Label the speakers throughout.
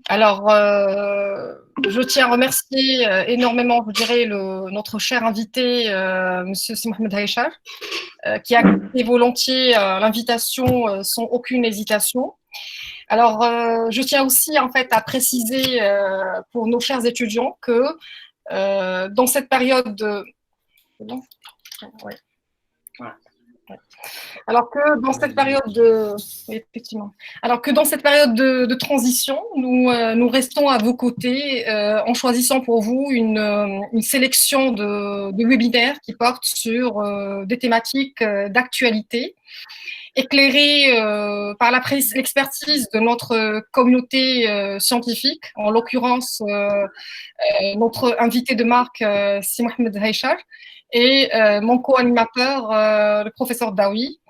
Speaker 1: Alors, je tiens à remercier énormément, je dirais, notre cher invité, Monsieur Si Mohamed Haïchar, qui a accepté volontiers l'invitation sans aucune hésitation. Alors, je tiens aussi en fait à préciser pour nos chers étudiants que dans cette période de... Ouais. Alors que dans cette période de, effectivement, alors que dans cette période de transition, nous restons à vos côtés en choisissant pour vous une sélection de webinaires qui portent sur des thématiques d'actualité, éclairées par l'expertise de notre communauté scientifique, en l'occurrence notre invité de marque, Si Mohamed Haïchar, et mon co-animateur, le professeur Daoui,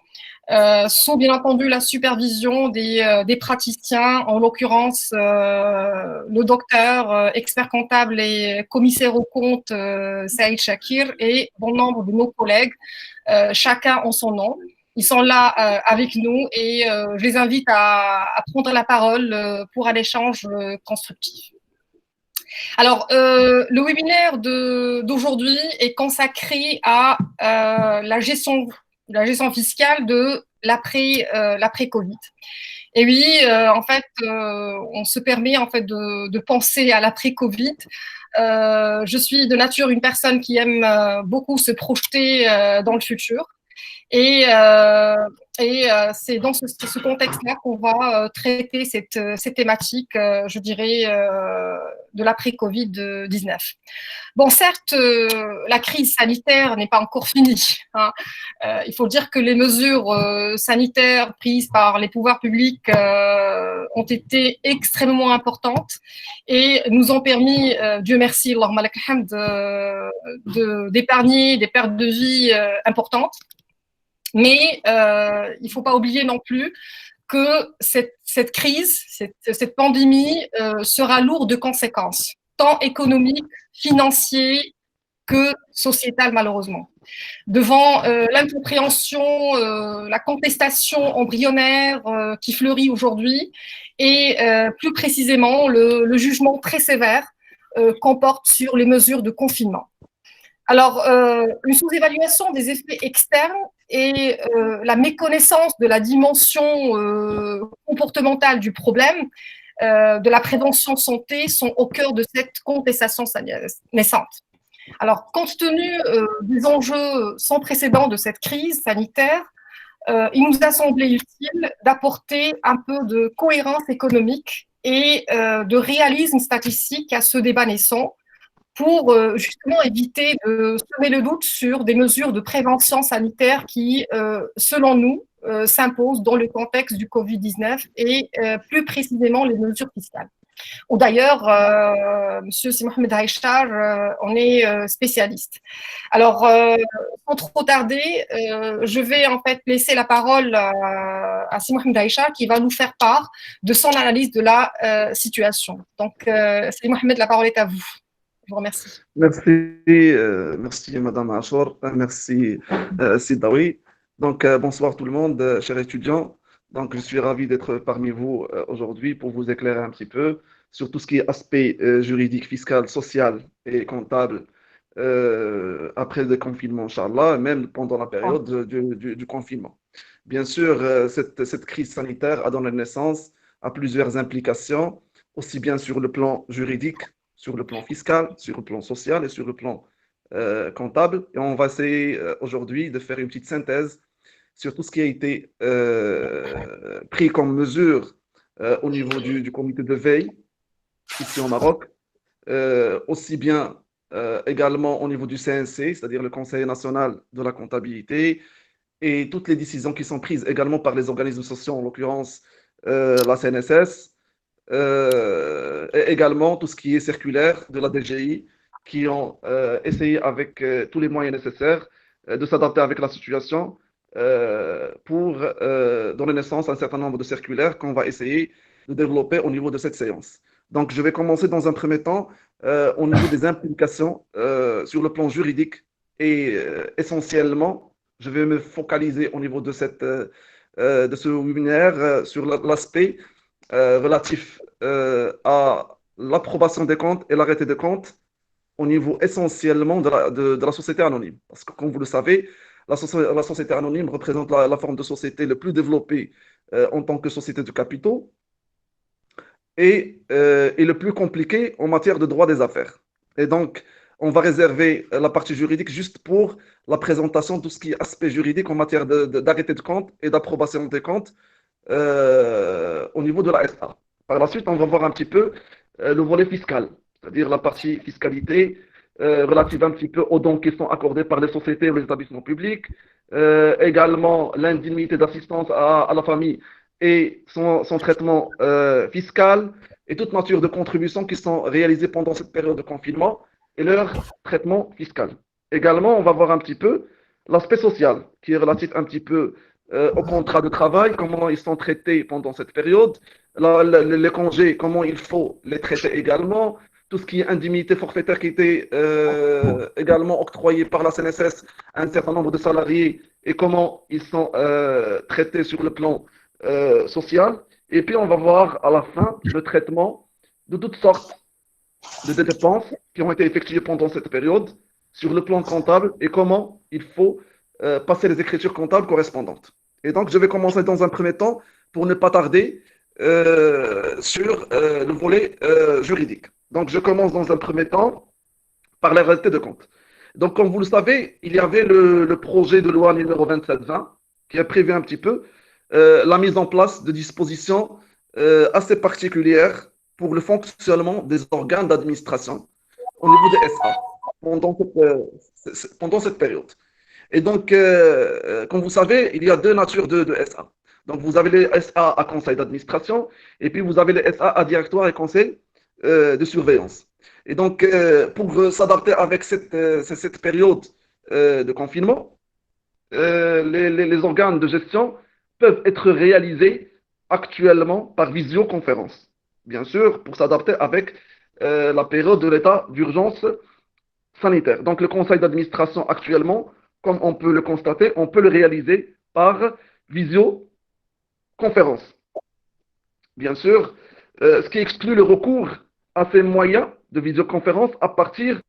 Speaker 1: sous bien entendu la supervision des praticiens, en l'occurrence le docteur, expert comptable et commissaire aux comptes Saïd Shakir et bon nombre de nos collègues, chacun en son nom. Ils sont là avec nous et je les invite à prendre la parole pour un échange constructif. Alors, le webinaire d'aujourd'hui est consacré à la gestion fiscale de l'après-Covid. Et oui, en fait, on se permet en fait de penser à l'après-Covid. Je suis de nature une personne qui aime beaucoup se projeter dans le futur. Et, c'est dans ce contexte-là qu'on va traiter cette thématique, je dirais, de l'après-Covid-19. Bon, certes, la crise sanitaire n'est pas encore finie, hein. Il faut dire que les mesures sanitaires prises par les pouvoirs publics ont été extrêmement importantes et nous ont permis, Dieu merci, d'épargner des pertes de vie importantes. Mais il ne faut pas oublier non plus que cette crise, cette pandémie sera lourde de conséquences, tant économiques, financières que sociétales, malheureusement. Devant l'incompréhension, la contestation embryonnaire qui fleurit aujourd'hui et plus précisément le jugement très sévère qu'on porte sur les mesures de confinement. Alors, une sous-évaluation des effets externes et la méconnaissance de la dimension comportementale du problème, de la prévention santé, sont au cœur de cette contestation naissante. Alors, compte tenu des enjeux sans précédent de cette crise sanitaire, il nous a semblé utile d'apporter un peu de cohérence économique et de réalisme statistique à ce débat naissant, pour justement éviter de semer le doute sur des mesures de prévention sanitaire qui, selon nous, s'imposent dans le contexte du Covid-19 et plus précisément les mesures fiscales. Ou d'ailleurs, Monsieur Si Mohamed Haïchar en est spécialiste. Alors, sans trop tarder, je vais en fait laisser la parole à Si Mohamed Haïchar qui va nous faire part de son analyse de la situation. Donc, Si Mohamed, la parole est à vous. Je vous remercie.
Speaker 2: Merci Madame Achor, merci Sidawi. Donc bonsoir tout le monde, chers étudiants. Donc je suis ravi d'être parmi vous aujourd'hui pour vous éclairer un petit peu sur tout ce qui est aspect juridique, fiscal, social et comptable après le confinement, Inch'Allah, même pendant la période du confinement. Bien sûr, cette crise sanitaire a donné naissance à plusieurs implications, aussi bien sur le plan juridique, sur le plan fiscal, sur le plan social et sur le plan comptable. Et on va essayer aujourd'hui de faire une petite synthèse sur tout ce qui a été pris comme mesure au niveau du comité de veille ici au Maroc, aussi bien également au niveau du CNC, c'est-à-dire le Conseil national de la comptabilité, et toutes les décisions qui sont prises également par les organismes sociaux, en l'occurrence la CNSS, et également tout ce qui est circulaire de la DGI, qui ont essayé avec tous les moyens nécessaires de s'adapter avec la situation pour donner naissance à un certain nombre de circulaires qu'on va essayer de développer au niveau de cette séance. Donc, je vais commencer dans un premier temps au niveau des implications sur le plan juridique et essentiellement, je vais me focaliser au niveau de ce webinaire sur l'aspect relatif à l'approbation des comptes et l'arrêté des comptes au niveau essentiellement de la société anonyme. Parce que, comme vous le savez, la société anonyme représente la forme de société le plus développée en tant que société de capitaux et le plus compliqué en matière de droit des affaires. Et donc, on va réserver la partie juridique juste pour la présentation de tout ce qui est aspect juridique en matière d'arrêté de compte et d'approbation des comptes au niveau de la SA. Par la suite, on va voir un petit peu le volet fiscal, c'est-à-dire la partie fiscalité relative un petit peu aux dons qui sont accordés par les sociétés ou les établissements publics, également l'indemnité d'assistance à la famille et son traitement fiscal et toute nature de contributions qui sont réalisées pendant cette période de confinement et leur traitement fiscal. Également, on va voir un petit peu l'aspect social qui est relatif un petit peu au contrat de travail, comment ils sont traités pendant cette période, les congés, comment il faut les traiter également, tout ce qui est indemnité forfaitaire qui était également octroyée par la CNSS à un certain nombre de salariés et comment ils sont traités sur le plan social. Et puis, on va voir à la fin le traitement de toutes sortes de dépenses qui ont été effectuées pendant cette période sur le plan comptable et comment il faut passer les écritures comptables correspondantes. Et donc, je vais commencer dans un premier temps pour ne pas tarder sur le volet juridique. Donc, je commence dans un premier temps par la réalité de compte. Donc, comme vous le savez, il y avait le projet de loi numéro 2720 qui a prévu un petit peu la mise en place de dispositions assez particulières pour le fonctionnement des organes d'administration au niveau des SA pendant cette période. Et donc, comme vous savez, il y a deux natures de SA. Donc, vous avez les SA à conseil d'administration et puis vous avez les SA à directoire et conseil de surveillance. Et donc, pour s'adapter avec cette période de confinement, les organes de gestion peuvent être réalisés actuellement par visioconférence. Bien sûr, pour s'adapter avec la période de l'état d'urgence sanitaire. Donc, le conseil d'administration actuellement, comme on peut le constater, on peut le réaliser par visioconférence. Bien sûr, ce qui exclut le recours à ces moyens de visioconférence à partir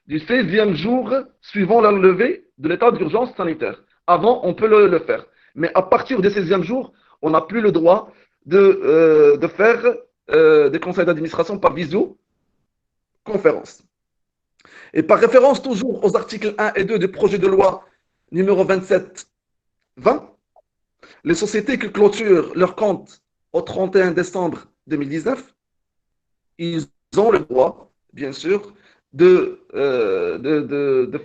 Speaker 2: du 16e jour suivant la levée de l'état d'urgence sanitaire. Avant, on peut le faire. Mais à partir du 16e jour, on n'a plus le droit de faire des conseils d'administration par visioconférence. Et par référence toujours aux articles 1 et 2 du projet de loi numéro 2720, les sociétés qui clôturent leurs comptes au 31 décembre 2019, ils ont le droit, bien sûr, de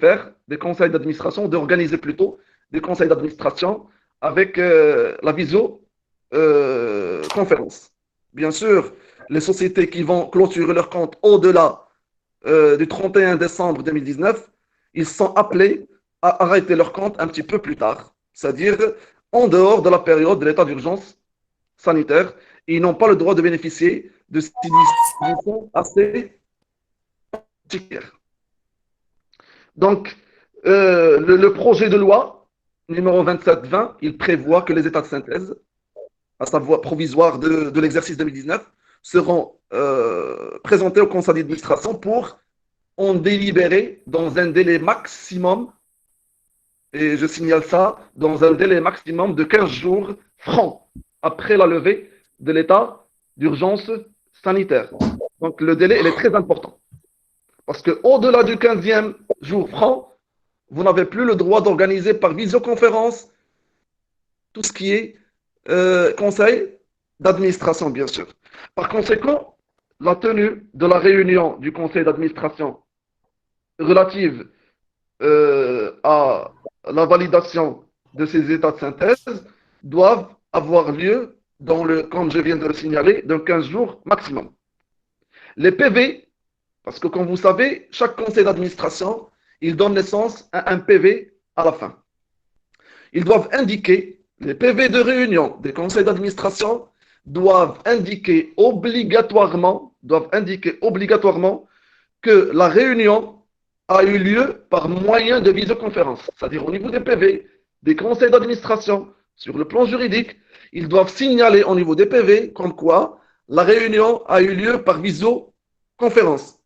Speaker 2: faire des conseils d'administration, d'organiser plutôt des conseils d'administration avec la visioconférence. Bien sûr, les sociétés qui vont clôturer leur compte au-delà du 31 décembre 2019, ils sont appelés à arrêter leur compte un petit peu plus tard, c'est-à-dire en dehors de la période de l'état d'urgence sanitaire. Ils n'ont pas le droit de bénéficier de ces dispositions assez particulières. Donc, le projet de loi numéro 2720, il prévoit que les états de synthèse, à savoir provisoires de l'exercice 2019, seront présentés au conseil d'administration pour en délibérer dans un délai maximum, et je signale ça, dans un délai maximum de 15 jours francs après la levée de l'état d'urgence sanitaire. Donc le délai il est très important. Parce qu'au-delà du 15e jour franc, vous n'avez plus le droit d'organiser par visioconférence tout ce qui est conseil d'administration, bien sûr. Par conséquent, la tenue de la réunion du conseil d'administration relative à la validation de ces états de synthèse doivent avoir lieu dans comme je viens de le signaler, dans 15 jours maximum. Les PV, parce que comme vous savez, chaque conseil d'administration, il donne naissance à un PV à la fin. Ils doivent indiquer, les PV de réunion des conseils d'administration doivent indiquer obligatoirement que la réunion a eu lieu par moyen de visioconférence. C'est-à-dire au niveau des PV, des conseils d'administration, sur le plan juridique, ils doivent signaler au niveau des PV comme quoi la réunion a eu lieu par visioconférence.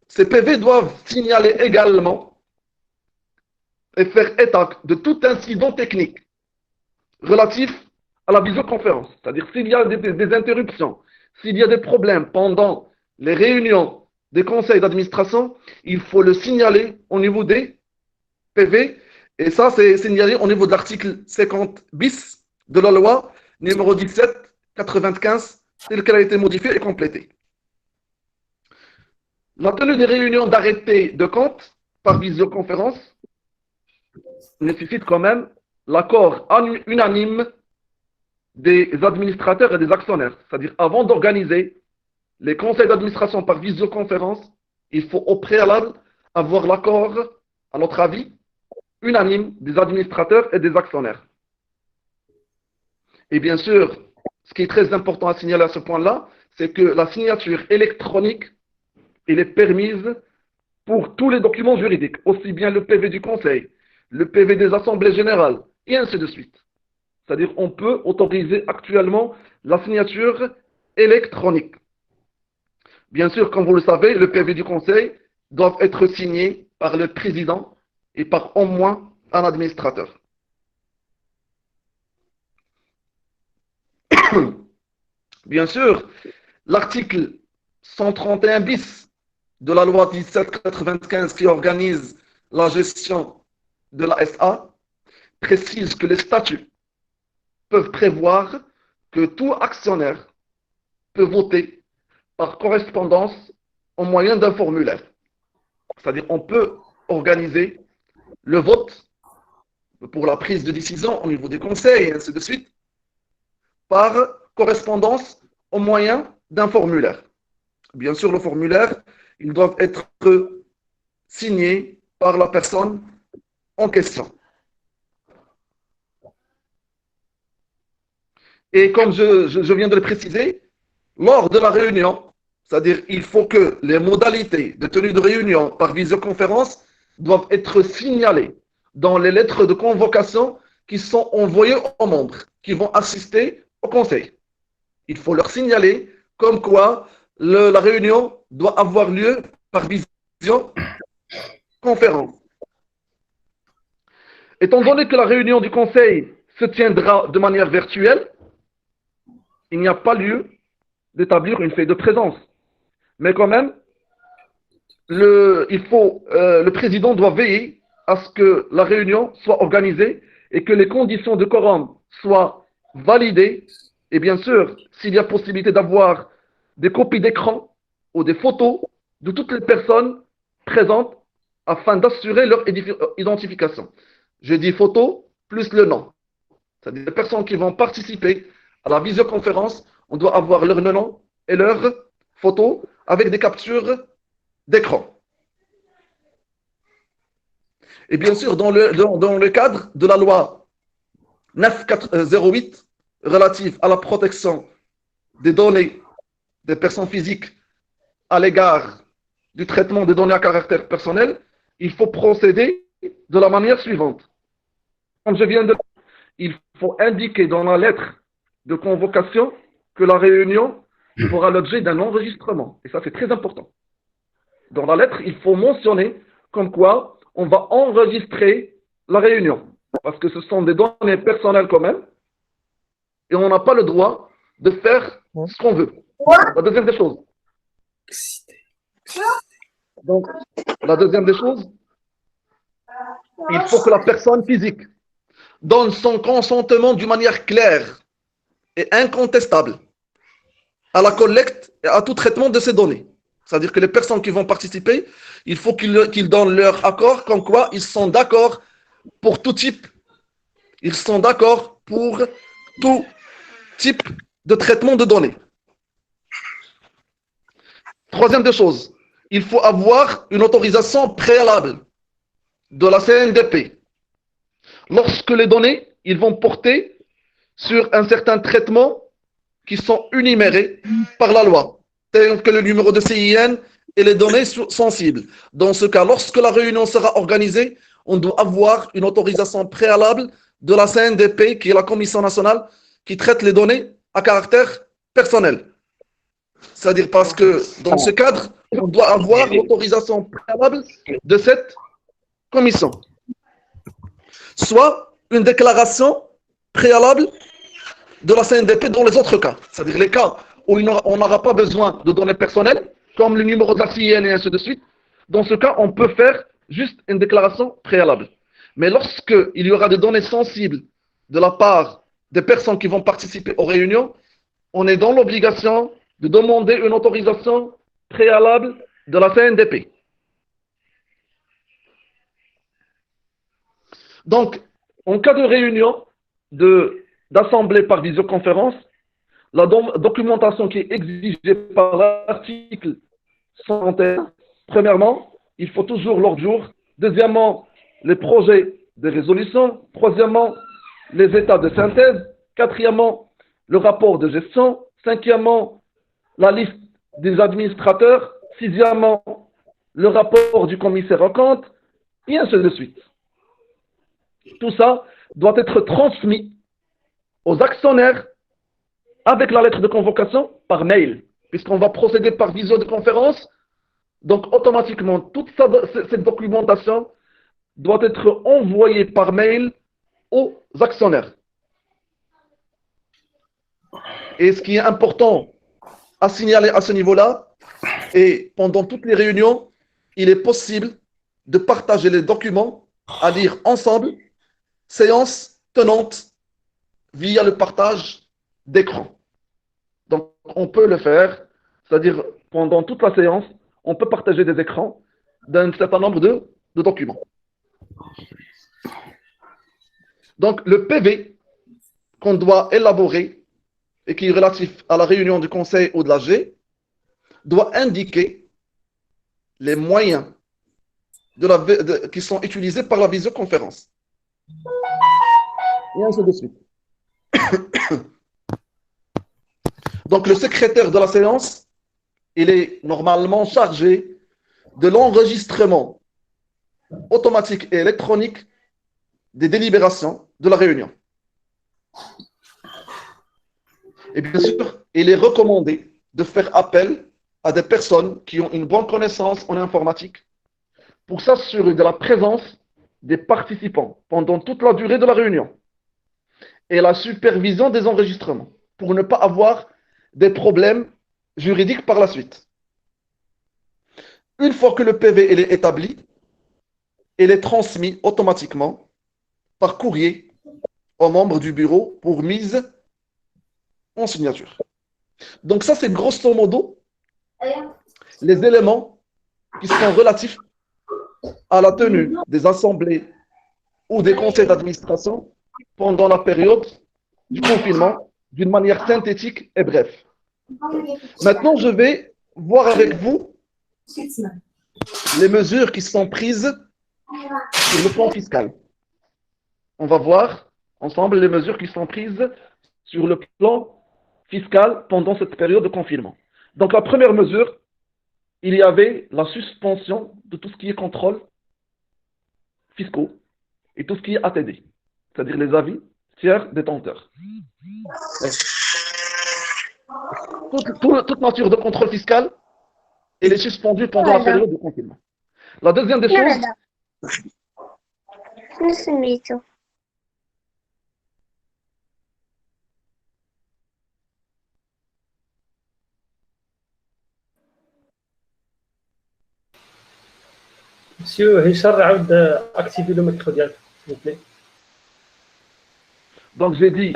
Speaker 2: Ces PV doivent signaler également et faire état de tout incident technique relatif à la visioconférence. C'est-à-dire s'il y a des interruptions, s'il y a des problèmes pendant les réunions des conseils d'administration, il faut le signaler au niveau des PV. Et ça, c'est signalé au niveau de l'article 50 bis de la loi numéro 17/95, telle qu'elle a été modifiée et complétée. La tenue des réunions d'arrêté de compte par visioconférence nécessite quand même l'accord unanime des administrateurs et des actionnaires. C'est-à-dire, avant d'organiser les conseils d'administration par visioconférence, il faut au préalable avoir l'accord, à notre avis, unanime des administrateurs et des actionnaires. Et bien sûr, ce qui est très important à signaler à ce point-là, c'est que la signature électronique, elle est permise pour tous les documents juridiques, aussi bien le PV du conseil, le PV des assemblées générales, et ainsi de suite. C'est-à-dire on peut autoriser actuellement la signature électronique. Bien sûr, comme vous le savez, le PV du conseil doit être signé par le président et par au moins un administrateur. Bien sûr, l'article 131 bis de la loi 1795 qui organise la gestion de la SA précise que les statuts peuvent prévoir que tout actionnaire peut voter par correspondance au moyen d'un formulaire. C'est-à-dire on peut organiser le vote pour la prise de décision au niveau des conseils et ainsi de suite par correspondance au moyen d'un formulaire. Bien sûr, le formulaire, ils doivent être signés par la personne en question. Et comme je viens de le préciser, lors de la réunion, c'est-à-dire il faut que les modalités de tenue de réunion par visioconférence doivent être signalées dans les lettres de convocation qui sont envoyées aux membres qui vont assister au conseil. Il faut leur signaler comme quoi la réunion doit avoir lieu par visioconférence. Étant donné que la réunion du conseil se tiendra de manière virtuelle, il n'y a pas lieu d'établir une feuille de présence. Mais quand même, le président doit veiller à ce que la réunion soit organisée et que les conditions de quorum soient validées. Et bien sûr, s'il y a possibilité d'avoir des copies d'écran ou des photos de toutes les personnes présentes afin d'assurer leur identification. Je dis photo plus le nom. C'est-à-dire les personnes qui vont participer à la visioconférence, on doit avoir leur nom et leur photo avec des captures d'écran. Et bien sûr, dans le cadre de la loi 9408 relative à la protection des données des personnes physiques à l'égard du traitement des données à caractère personnel, il faut procéder de la manière suivante. Comme je viens de dire, il faut indiquer dans la lettre de convocation que la réunion fera l'objet d'un enregistrement. Et ça, c'est très important. Dans la lettre, il faut mentionner comme quoi on va enregistrer la réunion. Parce que ce sont des données personnelles quand même. Et on n'a pas le droit de faire ce qu'on veut. La deuxième des choses. Donc, la deuxième des choses, il faut que la personne physique donne son consentement d'une manière claire et incontestable à la collecte et à tout traitement de ces données. C'est-à-dire que les personnes qui vont participer, il faut qu'ils donnent leur accord, comme quoi ils sont d'accord pour tout type, ils sont d'accord pour tout type de traitement de données. Troisième des choses, il faut avoir une autorisation préalable de la CNDP. Lorsque les données, ils vont porter sur un certain traitement qui sont énumérés par la loi, tels que le numéro de CIN et les données sensibles. Dans ce cas, lorsque la réunion sera organisée, on doit avoir une autorisation préalable de la CNDP, qui est la Commission nationale qui traite les données à caractère personnel. C'est-à-dire parce que dans ce cadre, on doit avoir l'autorisation préalable de cette commission. Soit une déclaration préalable de la CNDP dans les autres cas. C'est-à-dire les cas où on n'aura pas besoin de données personnelles, comme le numéro d'ACIN et ainsi de suite. Dans ce cas, on peut faire juste une déclaration préalable. Mais lorsqu'il y aura des données sensibles de la part des personnes qui vont participer aux réunions, on est dans l'obligation de demander une autorisation préalable de la CNDP. Donc, en cas de réunion d'assemblée par visioconférence, la documentation qui est exigée par l'article 131, premièrement, il faut toujours l'ordre du jour. Deuxièmement, les projets de résolution. Troisièmement, les états de synthèse. Quatrièmement, le rapport de gestion. Cinquièmement, la liste des administrateurs. Sixièmement, le rapport du commissaire aux comptes, et ainsi de suite. Tout ça doit être transmis aux actionnaires avec la lettre de convocation par mail, puisqu'on va procéder par visioconférence. Donc, automatiquement, toute cette documentation doit être envoyée par mail aux actionnaires. Et ce qui est important à signaler à ce niveau-là, et pendant toutes les réunions, il est possible de partager les documents à lire ensemble, séance tenante, via le partage d'écran. Donc, on peut le faire, c'est-à-dire pendant toute la séance, on peut partager des écrans d'un certain nombre de documents. Donc, le PV qu'on doit élaborer et qui est relatif à la réunion du conseil ou de l'AG doit indiquer les moyens qui sont utilisés par la visioconférence. Et ainsi de suite. Donc, le secrétaire de la séance, il est normalement chargé de l'enregistrement automatique et électronique des délibérations de la réunion. Et bien sûr, il est recommandé de faire appel à des personnes qui ont une bonne connaissance en informatique pour s'assurer de la présence des participants pendant toute la durée de la réunion et la supervision des enregistrements pour ne pas avoir des problèmes juridiques par la suite. Une fois que le PV est établi, il est transmis automatiquement par courrier aux membres du bureau pour mise en signature. Donc ça, c'est grosso modo les éléments qui sont relatifs à la tenue des assemblées ou des conseils d'administration pendant la période du confinement d'une manière synthétique et brève. Maintenant, je vais voir avec vous les mesures qui sont prises sur le plan fiscal. On va voir ensemble les mesures qui sont prises sur le plan fiscal pendant cette période de confinement. Donc, la première mesure, il y avait la suspension de tout ce qui est contrôle fiscaux et tout ce qui est ATD, c'est-à-dire les avis tiers détenteurs. Toute nature de contrôle fiscal, elle est suspendue pendant la période de confinement. La deuxième des choses,
Speaker 3: Monsieur Hichar, عاود activer le micro ديالك, s'il vous plaît.
Speaker 2: Donc j'ai dit,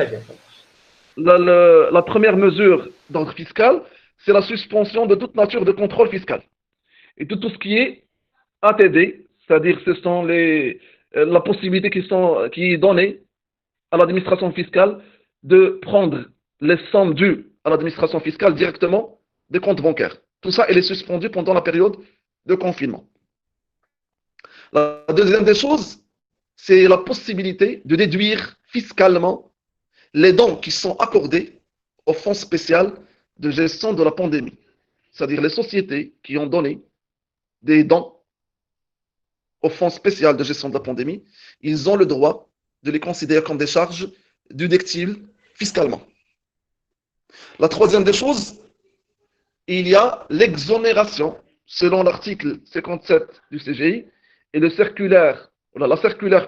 Speaker 2: la première mesure d'ordre fiscal, c'est la suspension de toute nature de contrôle fiscal. Et tout ce qui est ATD, c'est-à-dire ce sont la possibilité qui est donnée à l'administration fiscale de prendre les sommes dues à l'administration fiscale directement des comptes bancaires. Tout ça, elle est suspendu pendant la période de confinement. La deuxième des choses, c'est la possibilité de déduire fiscalement les dons qui sont accordés au fonds spécial de gestion de la pandémie. C'est-à-dire les sociétés qui ont donné des dons au fonds spécial de gestion de la pandémie, ils ont le droit de les considérer comme des charges déductibles fiscalement. La troisième des choses, il y a l'exonération, selon l'article 57 du CGI, et la circulaire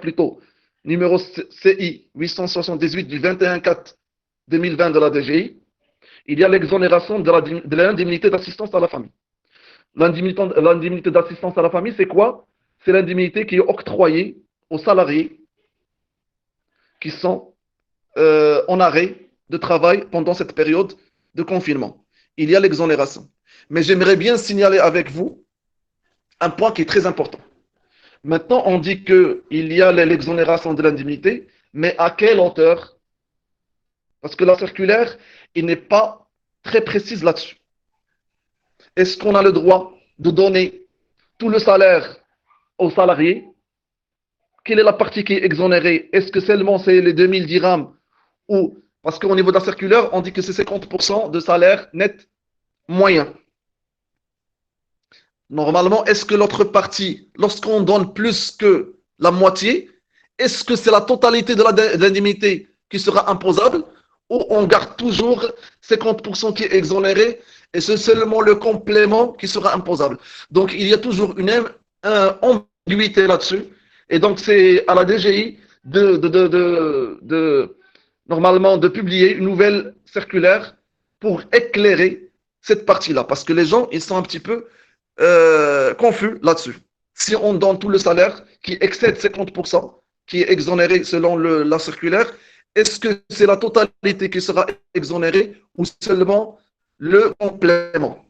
Speaker 2: plutôt, numéro CI 878 du 21/4/2020 de la DGI, il y a l'exonération de l'indemnité d'assistance à la famille. L'indemnité d'assistance à la famille, c'est quoi? C'est l'indemnité qui est octroyée aux salariés qui sont en arrêt de travail pendant cette période de confinement. Il y a l'exonération. Mais j'aimerais bien signaler avec vous un point qui est très important. Maintenant, on dit qu'il y a l'exonération de l'indemnité, mais à quelle hauteur? Parce que la circulaire, il n'est pas très précise là-dessus. Est-ce qu'on a le droit de donner tout le salaire aux salariés? Quelle est la partie qui est exonérée? Est-ce que seulement c'est les 2000 dirhams ou parce qu'au niveau de la circulaire, on dit que c'est 50% de salaire net moyen. Normalement, est-ce que l'autre partie, lorsqu'on donne plus que la moitié, est-ce que c'est la totalité de l'indemnité qui sera imposable ou on garde toujours 50% qui est exonéré et c'est seulement le complément qui sera imposable? Donc, il y a toujours une ambiguïté là-dessus. Et donc, c'est à la DGI normalement de publier une nouvelle circulaire pour éclairer cette partie-là. Parce que les gens, ils sont un petit peu confus là-dessus. Si on donne tout le salaire qui excède 50%, qui est exonéré selon la circulaire, est-ce que c'est la totalité qui sera exonérée ou seulement le complément?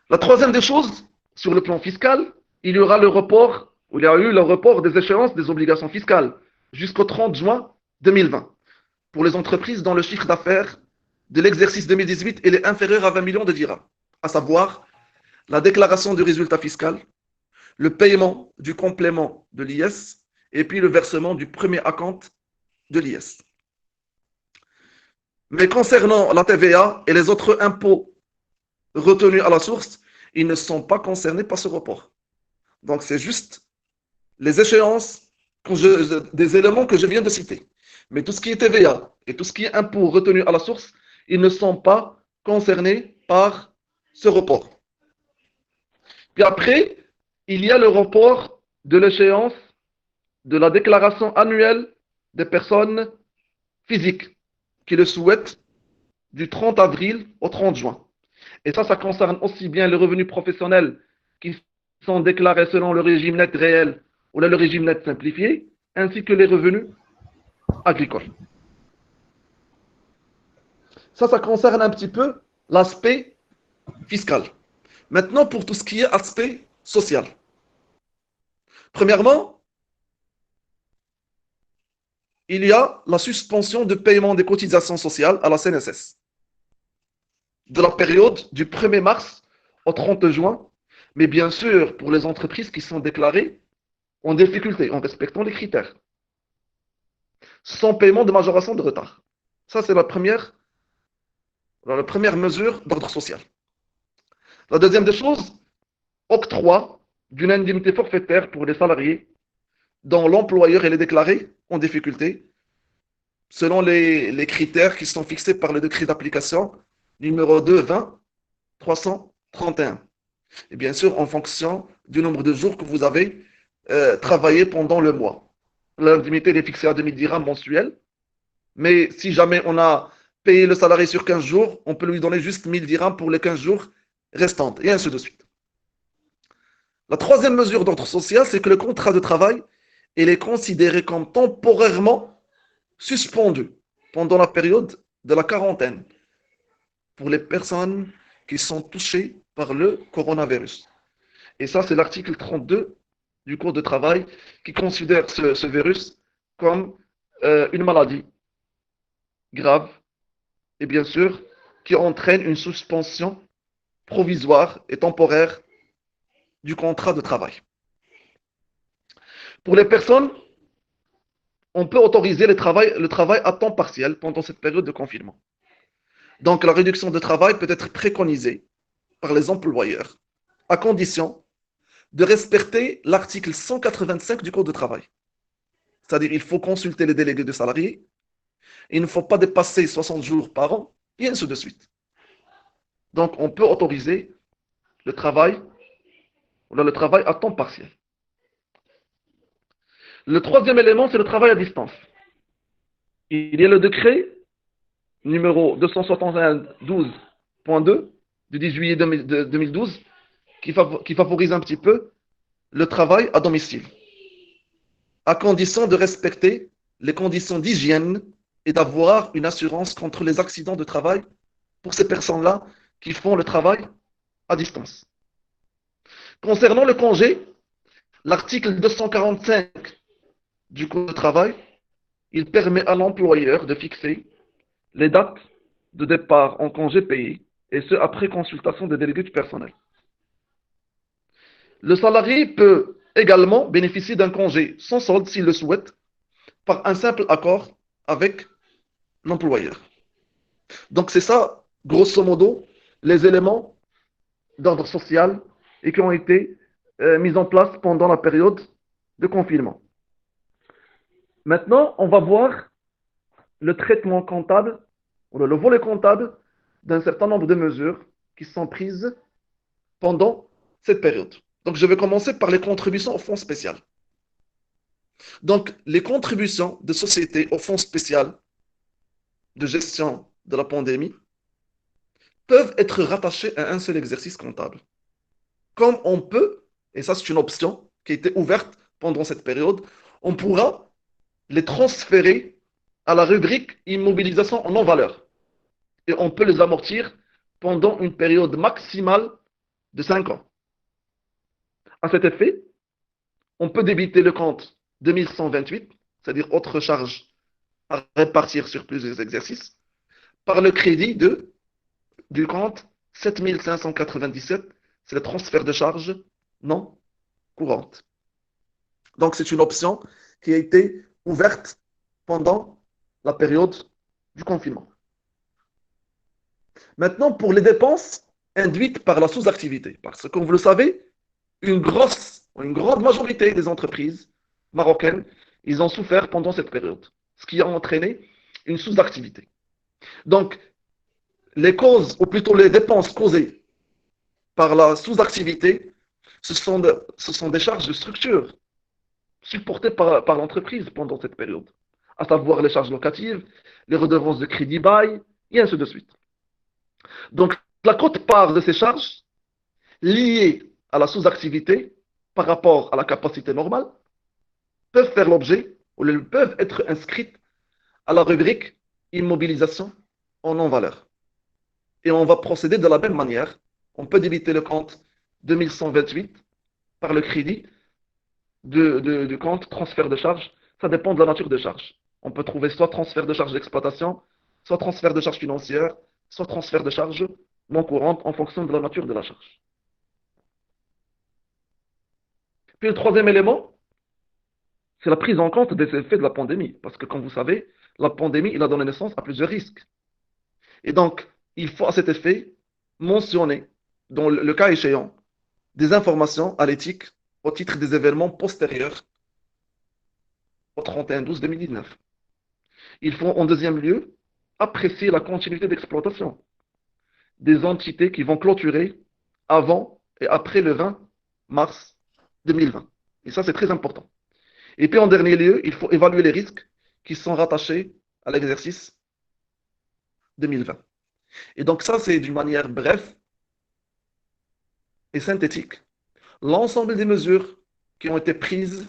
Speaker 2: La troisième des choses, sur le plan fiscal, il y aura le report, ou il y a eu le report des échéances des obligations fiscales jusqu'au 30 juin 2020 pour les entreprises dont le chiffre d'affaires de l'exercice 2018 est inférieur à 20 millions de dirhams, à savoir la déclaration du résultat fiscal, le paiement du complément de l'IS et puis le versement du premier acompte de l'IS. Mais concernant la TVA et les autres impôts retenus à la source, ils ne sont pas concernés par ce report. Donc c'est juste les échéances, des éléments que je viens de citer. Mais tout ce qui est TVA et tout ce qui est impôt retenu à la source, ils ne sont pas concernés par ce report. Puis après, il y a le report de l'échéance de la déclaration annuelle des personnes physiques qui le souhaitent du 30 avril au 30 juin. Et ça concerne aussi bien les revenus professionnels qui sont déclarés selon le régime net réel ou le régime net simplifié, ainsi que les revenus agricoles. Ça concerne un petit peu l'aspect fiscal. Maintenant, pour tout ce qui est aspect social. Premièrement, il y a la suspension de paiement des cotisations sociales à la CNSS de la période du 1er mars au 30 juin, mais bien sûr pour les entreprises qui sont déclarées en difficulté, en respectant les critères, sans paiement de majoration de retard. Ça, c'est la première mesure d'ordre social. La deuxième des choses, octroi d'une indemnité forfaitaire pour les salariés dont l'employeur est déclaré en difficulté selon les critères qui sont fixés par le décret d'application numéro 2-20-331. Et bien sûr, en fonction du nombre de jours que vous avez travaillé pendant le mois. L'indemnité est fixée à 2000 dirhams mensuels, mais si jamais on a payé le salarié sur 15 jours, on peut lui donner juste 1000 dirhams pour les 15 jours restantes, et ainsi de suite. La troisième mesure d'ordre social, c'est que le contrat de travail, il est considéré comme temporairement suspendu pendant la période de la quarantaine pour les personnes qui sont touchées par le coronavirus. Et ça, c'est l'article 32 du Code de travail qui considère ce virus comme une maladie grave et bien sûr qui entraîne une suspension provisoire et temporaire du contrat de travail. Pour les personnes, on peut autoriser le travail à temps partiel pendant cette période de confinement. Donc la réduction de travail peut être préconisée par les employeurs à condition de respecter l'article 185 du Code de travail. C'est-à-dire qu'il faut consulter les délégués de salariés, il ne faut pas dépasser 60 jours par an et ainsi de suite. Donc, on peut autoriser le travail, ou le travail à temps partiel. Le troisième élément, c'est le travail à distance. Il y a le décret numéro 271-12.2 du 10 juillet 2012 qui favorise un petit peu le travail à domicile, à condition de respecter les conditions d'hygiène et d'avoir une assurance contre les accidents de travail pour ces personnes-là qui font le travail à distance. Concernant le congé, l'article 245 du Code du travail, il permet à l'employeur de fixer les dates de départ en congé payé, et ce après consultation des délégués du personnel. Le salarié peut également bénéficier d'un congé sans solde s'il le souhaite, par un simple accord avec l'employeur. Donc c'est ça, grosso modo, les éléments d'ordre social et qui ont été mis en place pendant la période de confinement. Maintenant, on va voir le traitement comptable, ou le volet comptable d'un certain nombre de mesures qui sont prises pendant cette période. Donc, je vais commencer par les contributions au fonds spécial. Donc, les contributions de société au fonds spécial de gestion de la pandémie peuvent être rattachées à un seul exercice comptable. Comme on peut, et ça c'est une option qui a été ouverte pendant cette période, on pourra les transférer à la rubrique immobilisation en non-valeur. Et on peut les amortir pendant une période maximale de 5 ans. À cet effet, on peut débiter le compte 2128, c'est-à-dire autre charge à répartir sur plusieurs exercices, par le crédit du compte 7597, c'est le transfert de charge non courante. Donc c'est une option qui a été ouverte pendant la période du confinement. Maintenant, pour les dépenses induites par la sous-activité, parce que comme vous le savez, une grande majorité des entreprises marocaines, ils ont souffert pendant cette période, ce qui a entraîné une sous-activité. Donc, les causes, ou plutôt les dépenses causées par la sous-activité, ce sont des charges de structure supportées par l'entreprise pendant cette période, à savoir les charges locatives, les redevances de crédit bail, et ainsi de suite. Donc, la quote-part de ces charges liées à la sous-activité par rapport à la capacité normale peuvent faire l'objet ou peuvent être inscrites à la rubrique immobilisation en non-valeur. Et on va procéder de la même manière. On peut débiter le compte 2128 par le crédit du compte transfert de charge. Ça dépend de la nature des charges. On peut trouver soit transfert de charge d'exploitation, soit transfert de charge financière, soit transfert de charge non courante en fonction de la nature de la charge. Puis le troisième élément, c'est la prise en compte des effets de la pandémie. Parce que, comme vous savez, la pandémie, il a donné naissance à plusieurs risques. Et donc, il faut à cet effet mentionner, dans le cas échéant, des informations à l'éthique au titre des événements postérieurs au 31/12/2019. Il faut, en deuxième lieu, apprécier la continuité d'exploitation des entités qui vont clôturer avant et après le 20 mars 2020. Et ça, c'est très important. Et puis, en dernier lieu, il faut évaluer les risques qui sont rattachés à l'exercice 2020. Et donc, ça, c'est d'une manière brève et synthétique l'ensemble des mesures qui ont été prises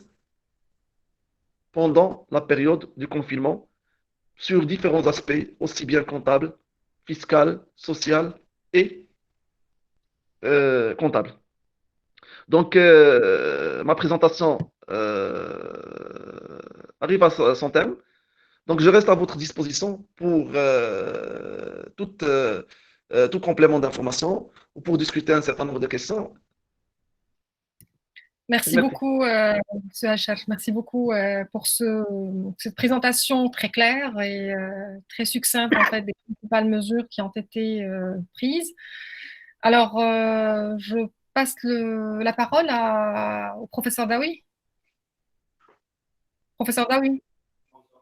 Speaker 2: pendant la période du confinement sur différents aspects, aussi bien comptables, fiscal, social et comptable. Donc, ma présentation arrive à son terme. Donc, je reste à votre disposition pour tout complément d'information ou pour discuter un certain nombre de questions.
Speaker 1: Merci beaucoup, M. Hachar. Merci beaucoup pour cette présentation très claire et très succincte en fait, des principales mesures qui ont été prises. Alors, je passe la parole au professeur Daoui. Professeur Daoui.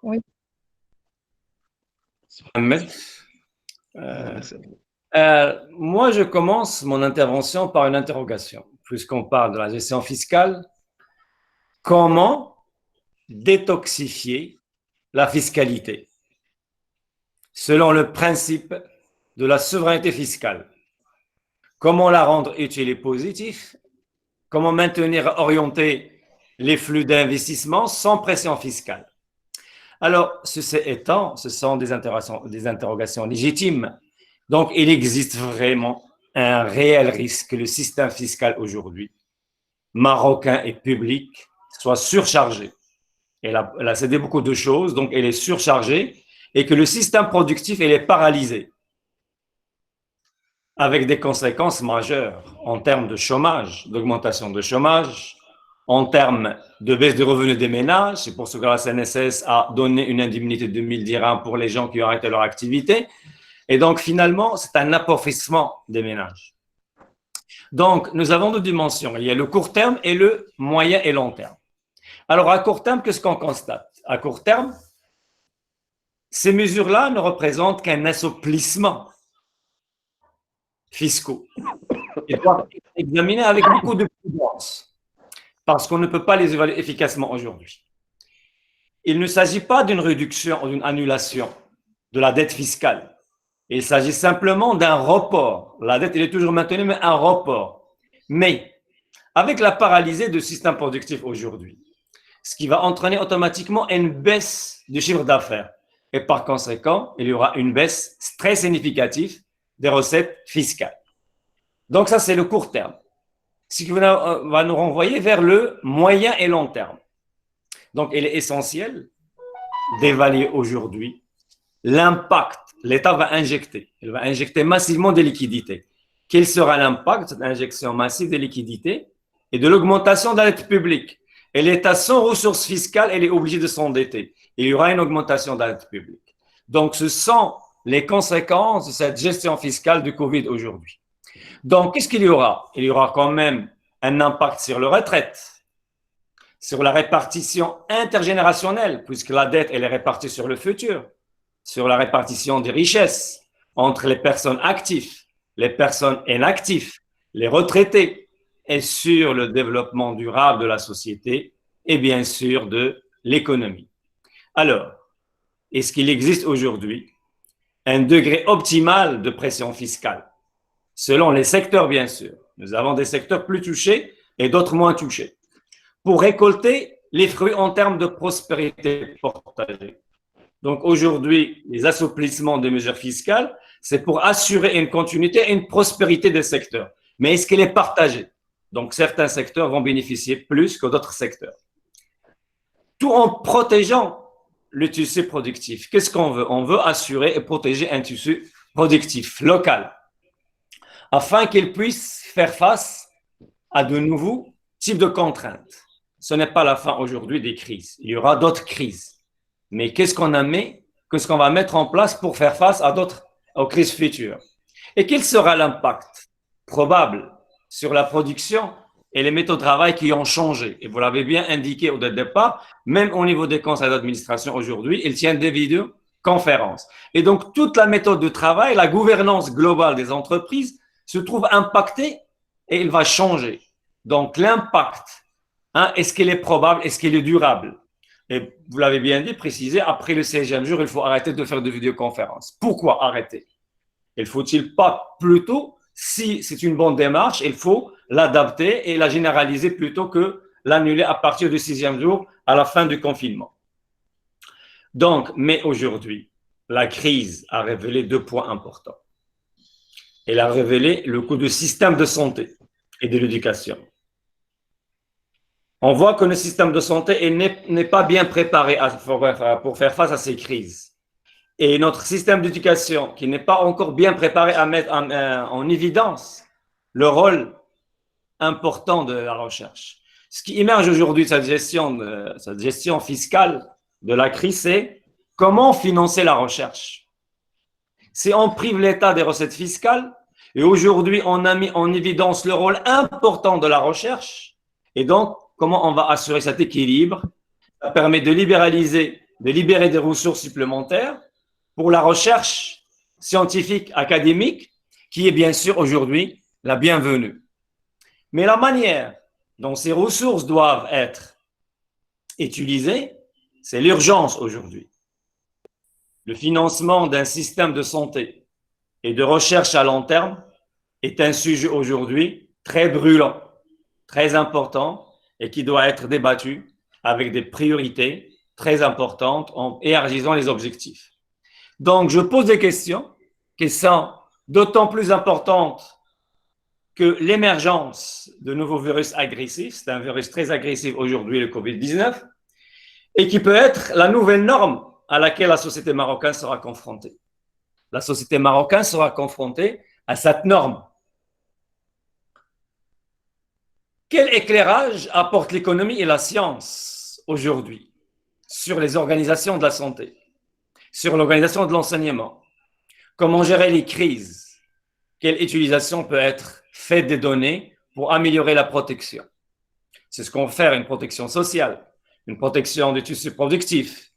Speaker 1: Oui.
Speaker 4: Mohamed.
Speaker 2: Merci.
Speaker 4: Moi, je commence mon intervention par une interrogation. Puisqu'on parle de la gestion fiscale, comment détoxifier la fiscalité selon le principe de la souveraineté fiscale? Comment la rendre utile et positive? Comment maintenir orienter les flux d'investissement sans pression fiscale? Alors, ceci étant, ce sont des interrogations légitimes. Donc, il existe vraiment un réel risque que le système fiscal aujourd'hui, marocain et public, soit surchargé. Elle a cédé beaucoup de choses, donc elle est surchargée, et que le système productif, il est paralysé, avec des conséquences majeures en termes de chômage, d'augmentation de chômage, en termes de baisse des revenus des ménages. C'est pour ça que la CNSS a donné une indemnité de 1000 dirhams pour les gens qui ont arrêté leur activité. Et donc, finalement, c'est un appauvrissement des ménages. Donc, nous avons deux dimensions. Il y a le court terme et le moyen et long terme. Alors, à court terme, qu'est-ce qu'on constate? À court terme, ces mesures-là ne représentent qu'un assouplissement fiscaux. Ils doivent être examinés avec beaucoup de prudence, parce qu'on ne peut pas les évaluer efficacement aujourd'hui. Il ne s'agit pas d'une réduction ou d'une annulation de la dette fiscale. Il s'agit simplement d'un report. La dette, elle est toujours maintenue, mais un report. Mais avec la paralysie du système productif aujourd'hui, ce qui va entraîner automatiquement une baisse du chiffre d'affaires. Et par conséquent, il y aura une baisse très significative des recettes fiscales. Donc ça, c'est le court terme. Ce qui va nous renvoyer vers le moyen et long terme. Donc, il est essentiel d'évaluer aujourd'hui l'impact. L'État va injecter. Il va injecter massivement des liquidités. Quel sera l'impact de cette injection massive des liquidités et de l'augmentation de la dette publique? Et l'État, sans ressources fiscales, il est obligé de s'endetter. Il y aura une augmentation de la dette publique. Donc, ce sont les conséquences de cette gestion fiscale du Covid aujourd'hui. Donc, qu'est-ce qu'il y aura? Il y aura quand même un impact sur les retraites, sur la répartition intergénérationnelle, puisque la dette, elle est répartie sur le futur, sur la répartition des richesses entre les personnes actives, les personnes inactives, les retraités, et sur le développement durable de la société et bien sûr de l'économie. Alors, est-ce qu'il existe aujourd'hui un degré optimal de pression fiscale? Selon les secteurs, bien sûr. Nous avons des secteurs plus touchés et d'autres moins touchés. Pour récolter les fruits en termes de prospérité partagée. Donc aujourd'hui, les assouplissements des mesures fiscales, c'est pour assurer une continuité et une prospérité des secteurs. Mais est-ce qu'elle est partagée? Donc certains secteurs vont bénéficier plus que d'autres secteurs. Tout en protégeant le tissu productif. Qu'est-ce qu'on veut? On veut assurer et protéger un tissu productif local, afin qu'il puisse faire face à de nouveaux types de contraintes. Ce n'est pas la fin aujourd'hui des crises. Il y aura d'autres crises. Mais qu'est-ce qu'on va mettre en place pour faire face aux crises futures? Et quel sera l'impact probable sur la production et les méthodes de travail qui ont changé? Et vous l'avez bien indiqué au départ, même au niveau des conseils d'administration aujourd'hui, ils tiennent des vidéoconférences. Et donc, toute la méthode de travail, la gouvernance globale des entreprises se trouve impactée et il va changer. Donc, l'impact, est-ce qu'il est probable, est-ce qu'il est durable? Et vous l'avez bien dit, précisé, après le 16e jour, il faut arrêter de faire de vidéoconférences. Pourquoi arrêter? Il faut-il pas plutôt, si c'est une bonne démarche, il faut l'adapter et la généraliser plutôt que l'annuler à partir du 6e jour à la fin du confinement. Donc, mais aujourd'hui, la crise a révélé deux points importants. Elle a révélé le coût du système de santé et de l'éducation. On voit que le système de santé n'est pas bien préparé pour faire face à ces crises. Et notre système d'éducation, qui n'est pas encore bien préparé à mettre en évidence le rôle important de la recherche. Ce qui émerge aujourd'hui de cette gestion fiscale de la crise, c'est comment financer la recherche. Si on prive l'État des recettes fiscales, et aujourd'hui on a mis en évidence le rôle important de la recherche, et donc comment on va assurer cet équilibre? Ça permet de libérer des ressources supplémentaires pour la recherche scientifique, académique, qui est bien sûr aujourd'hui la bienvenue. Mais la manière dont ces ressources doivent être utilisées, c'est l'urgence aujourd'hui. Le financement d'un système de santé et de recherche à long terme est un sujet aujourd'hui très brûlant, très important et qui doit être débattu avec des priorités très importantes en élargissant les objectifs. Donc, je pose des questions qui sont d'autant plus importantes que l'émergence de nouveaux virus agressifs, c'est un virus très agressif aujourd'hui, le Covid-19, et qui peut être la nouvelle norme à laquelle la société marocaine sera confrontée. La société marocaine sera confrontée à cette norme. Quel éclairage apporte l'économie et la science aujourd'hui sur les organisations de la santé, sur l'organisation de l'enseignement? Comment gérer les crises? Quelle utilisation peut être faite des données pour améliorer la protection? C'est ce qu'on fait, une protection sociale, une protection du tissu productif.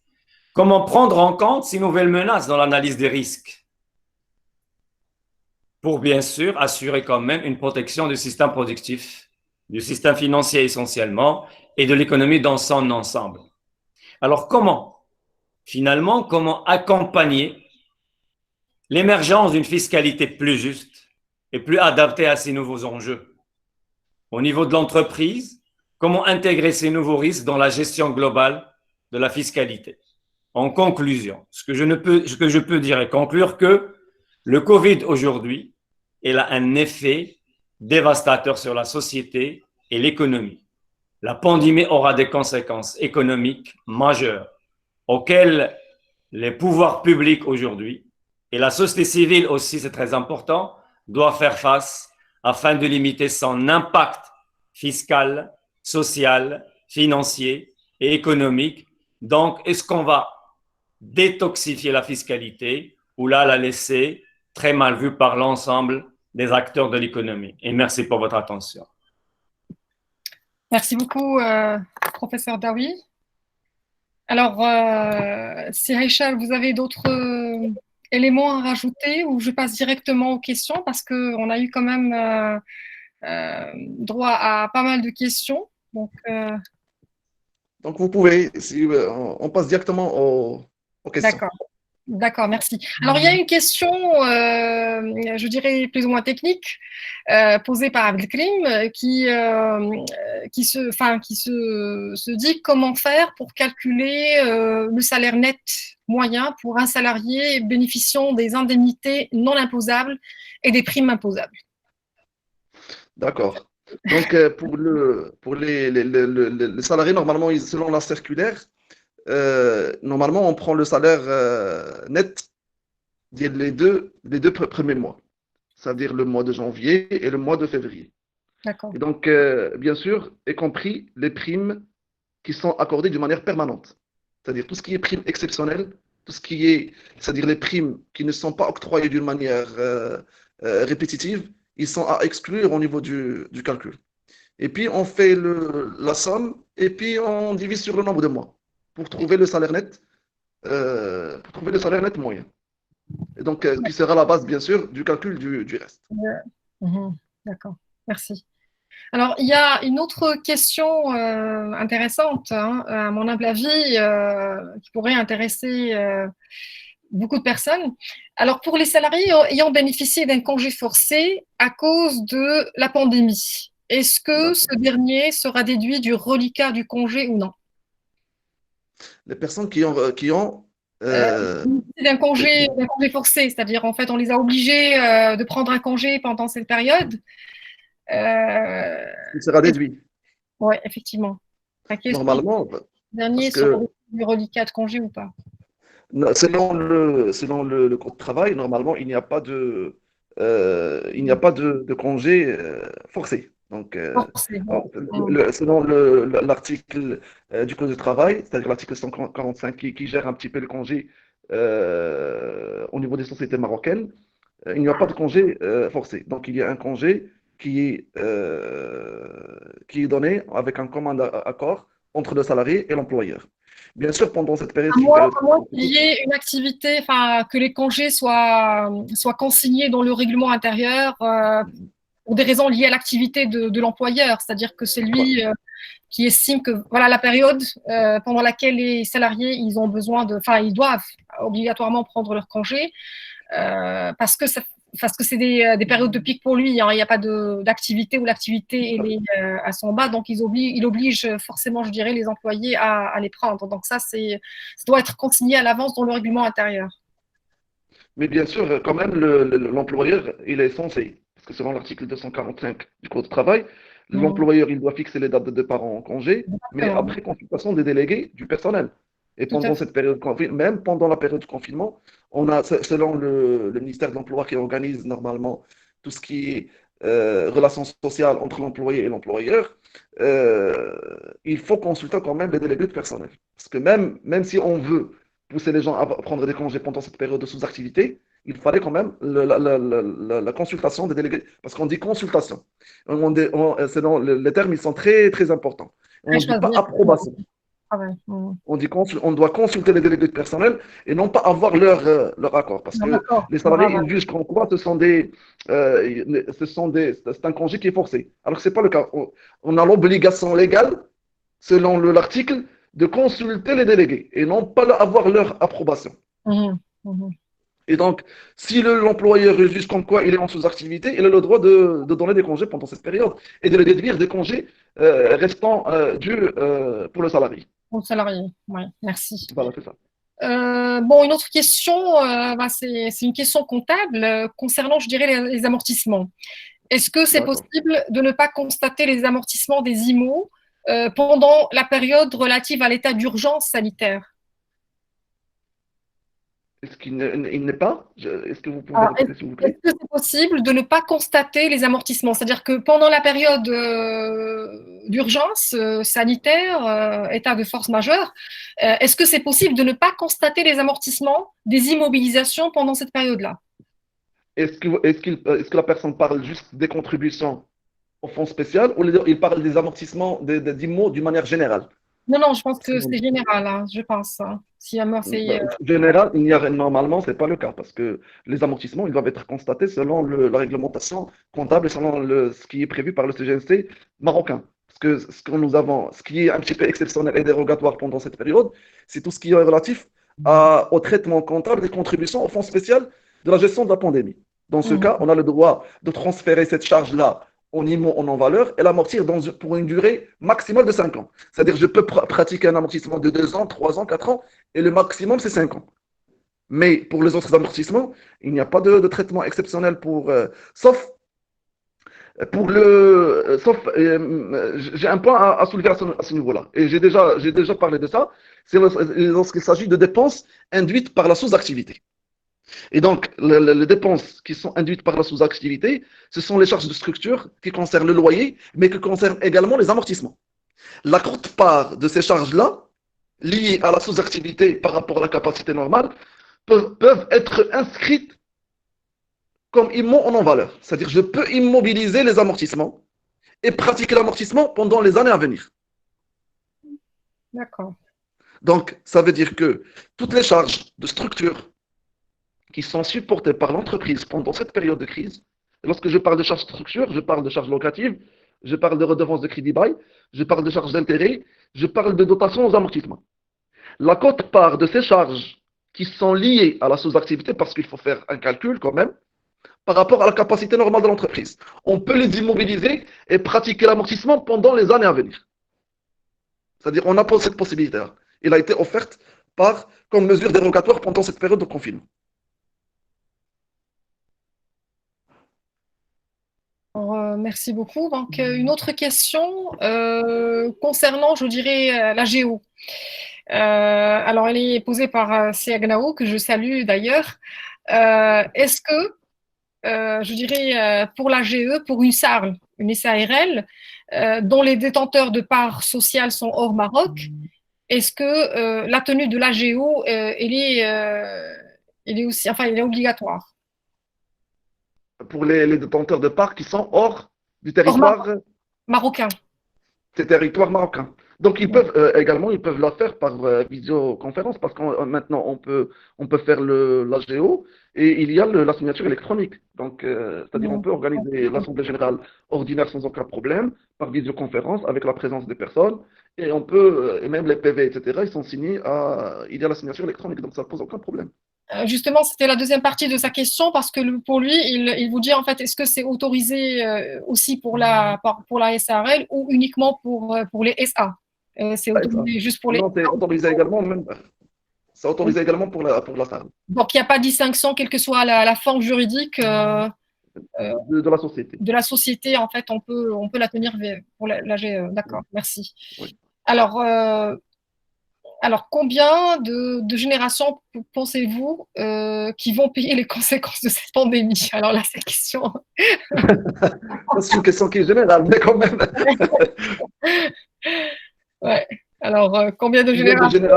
Speaker 4: Comment prendre en compte ces nouvelles menaces dans l'analyse des risques pour bien sûr assurer quand même une protection du système productif, du système financier essentiellement et de l'économie dans son ensemble. Alors finalement, comment accompagner l'émergence d'une fiscalité plus juste et plus adaptée à ces nouveaux enjeux? Au niveau de l'entreprise, comment intégrer ces nouveaux risques dans la gestion globale de la fiscalité? En conclusion, ce que je peux dire et conclure que le Covid aujourd'hui, il a un effet dévastateur sur la société et l'économie. La pandémie aura des conséquences économiques majeures auxquelles les pouvoirs publics aujourd'hui et la société civile aussi, c'est très important, doivent faire face afin de limiter son impact fiscal, social, financier et économique. Donc, est-ce qu'on va détoxifier la fiscalité ou là la laisser très mal vue par l'ensemble des acteurs de l'économie? Et merci pour votre attention.
Speaker 1: Merci beaucoup, professeur Daoui. Alors, Sirachel, vous avez d'autres éléments à rajouter ou je passe directement aux questions parce qu'on a eu quand même droit à pas mal de questions. Donc
Speaker 2: vous pouvez, si, on passe directement aux questions.
Speaker 1: D'accord, merci. Alors, il y a une question, je dirais plus ou moins technique, posée par Abdelkrim, qui se dit comment faire pour calculer le salaire net moyen pour un salarié bénéficiant des indemnités non imposables et des primes imposables.
Speaker 2: D'accord. Donc, pour les salariés, normalement, selon la circulaire, normalement, on prend le salaire net les deux premiers mois, c'est-à-dire le mois de janvier et le mois de février.
Speaker 1: D'accord.
Speaker 2: Et donc, bien sûr, y compris les primes qui sont accordées d'une manière permanente, c'est-à-dire tout ce qui est primes exceptionnelles, tout ce qui est, c'est-à-dire les primes qui ne sont pas octroyées d'une manière répétitive, ils sont à exclure au niveau du calcul. Et puis, on fait la somme et puis on divise sur le nombre de mois pour trouver le salaire net, moyen. Et donc, qui sera la base, bien sûr, du calcul du reste.
Speaker 1: D'accord, merci. Alors, il y a une autre question intéressante, hein, à mon humble avis, qui pourrait intéresser beaucoup de personnes. Alors, pour les salariés ayant bénéficié d'un congé forcé à cause de la pandémie, est-ce que ce dernier sera déduit du reliquat du congé ou non?
Speaker 2: Les personnes qui ont
Speaker 1: d'un congé forcé, c'est-à-dire en fait on les a obligés de prendre un congé pendant cette période.
Speaker 2: Il sera déduit.
Speaker 1: Oui, effectivement.
Speaker 2: Normalement,
Speaker 1: dernier sera du reliquat de congé ou pas?
Speaker 2: Selon le code de travail, normalement, il n'y a pas de congé forcé. Donc, selon l'article du Code du travail, c'est-à-dire l'article 145 qui gère un petit peu le congé au niveau des sociétés marocaines, il n'y a pas de congé forcé. Donc, il y a un congé qui est donné avec un commun accord entre le salarié et l'employeur. Bien sûr, pendant cette période,
Speaker 1: À moins qu'il y ait une activité, enfin, que les congés soient consignés dans le règlement intérieur pour des raisons liées à l'activité de l'employeur. C'est-à-dire que c'est lui qui estime que voilà la période pendant laquelle les salariés ils ont besoin de, enfin, ils doivent obligatoirement prendre leur congé parce que c'est des périodes de pic pour lui. Hein. Il n'y a pas d'activité où l'activité est à son bas, donc il oblige forcément, je dirais, les employés à les prendre. Donc ça doit être consigné à l'avance dans le règlement intérieur.
Speaker 2: Mais bien sûr, quand même, l'employeur, il est censé, parce que selon l'article 245 du Code du travail, l'employeur, il doit fixer les dates de départ en congé, mais après consultation des délégués du personnel. Et pendant cette période, même pendant la période de confinement, on a, selon le ministère de l'Emploi qui organise normalement tout ce qui est relations sociales entre l'employé et l'employeur, il faut consulter quand même les délégués de personnel. Parce que même si on veut pousser les gens à prendre des congés pendant cette période de sous-activité, il fallait quand même la consultation des délégués. Parce qu'on dit consultation. Selon les termes, ils sont très, très importants. On ne dit pas approbation.
Speaker 1: Ah ouais.
Speaker 2: On doit consulter les délégués de personnel et non pas avoir leur accord. Parce que les salariés, ils jugent qu'en quoi c'est un congé qui est forcé. Alors que ce n'est pas le cas. On a l'obligation légale, selon l'article, de consulter les délégués et non pas avoir leur approbation. Et donc, si l'employeur juge comme quoi il est en sous-activité, il a le droit de donner des congés pendant cette période et de le déduire des congés restants dus pour le salarié.
Speaker 1: Pour le salarié, oui, merci.
Speaker 2: Voilà, c'est ça.
Speaker 1: Bon, une autre question, c'est une question comptable concernant, je dirais, les amortissements. Est-ce que c'est possible de ne pas constater les amortissements des IMO pendant la période relative à l'état d'urgence sanitaire?
Speaker 2: Est-ce qu'il n'est pas? Est-ce que vous pouvez répéter, s'il vous plaît?
Speaker 1: Est-ce que c'est possible de ne pas constater les amortissements? C'est-à-dire que pendant la période d'urgence sanitaire, état de force majeure, est-ce que c'est possible de ne pas constater les amortissements des immobilisations pendant cette période-là?
Speaker 2: Est-ce que la personne parle juste des contributions au fonds spécial ou il parle des amortissements d'IMO d'une manière générale?
Speaker 1: Non, je pense que c'est général, hein, je pense. Hein. Si
Speaker 2: général, normalement, ce n'est pas le cas parce que les amortissements, ils doivent être constatés selon la réglementation comptable et selon ce qui est prévu par le CGNC marocain. Parce que ce qui est un petit peu exceptionnel et dérogatoire pendant cette période, c'est tout ce qui est relatif au traitement comptable des contributions au fonds spécial de la gestion de la pandémie. Dans ce cas, on a le droit de transférer cette charge-là en IMO, en non-valeur, et l'amortir pour une durée maximale de 5 ans. C'est-à-dire je peux pratiquer un amortissement de 2 ans, 3 ans, 4 ans, et le maximum, c'est 5 ans. Mais pour les autres amortissements, il n'y a pas de traitement exceptionnel sauf j'ai un point à soulever à ce niveau-là. Et j'ai déjà parlé de ça. C'est lorsqu'il s'agit de dépenses induites par la sous-activité. Et donc, les dépenses qui sont induites par la sous-activité, ce sont les charges de structure qui concernent le loyer, mais qui concernent également les amortissements. La courte part de ces charges-là, liées à la sous-activité par rapport à la capacité normale, peuvent être inscrites comme IMO en non-valeur. C'est-à-dire, je peux immobiliser les amortissements et pratiquer l'amortissement pendant les années à venir.
Speaker 1: D'accord.
Speaker 2: Donc, ça veut dire que toutes les charges de structure qui sont supportées par l'entreprise pendant cette période de crise. Et lorsque je parle de charges de structure, je parle de charges locatives, je parle de redevances de crédit bail, je parle de charges d'intérêt, je parle de dotation aux amortissements. La quote-part de ces charges qui sont liées à la sous-activité, parce qu'il faut faire un calcul quand même, par rapport à la capacité normale de l'entreprise. On peut les immobiliser et pratiquer l'amortissement pendant les années à venir. C'est-à-dire, on a cette possibilité-là. Elle a été offerte comme mesure dérogatoire pendant cette période de confinement.
Speaker 1: Merci beaucoup. Donc, une autre question concernant, je dirais, la géo. Alors, elle est posée par Siagnao, que je salue d'ailleurs. Est-ce que, je dirais, pour la GE, pour une SARL, une SARL, dont les détenteurs de parts sociales sont hors Maroc, est-ce que la tenue de l'AGO, elle est aussi, enfin, elle est obligatoire?
Speaker 2: Pour les détenteurs de parts qui sont hors du territoire
Speaker 1: marocain.
Speaker 2: C'est territoire marocain. Donc, ils peuvent la faire par visioconférence parce que maintenant, on peut faire la géo et il y a la signature électronique. Donc, c'est-à-dire, on peut organiser l'Assemblée générale ordinaire sans aucun problème par visioconférence avec la présence des personnes et on peut, et même les PV, etc., ils sont signés il y a la signature électronique. Donc, ça ne pose aucun problème.
Speaker 1: Justement, c'était la deuxième partie de sa question parce que pour lui, il vous dit en fait, est-ce que c'est autorisé aussi pour la SARL ou uniquement pour les SA? C'est autorisé juste pour les.
Speaker 2: Non, c'est autorisé également, même. C'est autorisé également pour la salle.
Speaker 1: Donc, il n'y a pas de distinction, quelle que soit la forme juridique
Speaker 2: de la société.
Speaker 1: De la société, en fait, on peut la tenir pour l'AG. D'accord, merci.
Speaker 2: Oui.
Speaker 1: Alors, combien de générations pensez-vous qui vont payer les conséquences de cette pandémie? Alors là, cette question.
Speaker 2: C'est une question qui est générale, mais quand même.
Speaker 1: Ouais. Alors, combien de générations?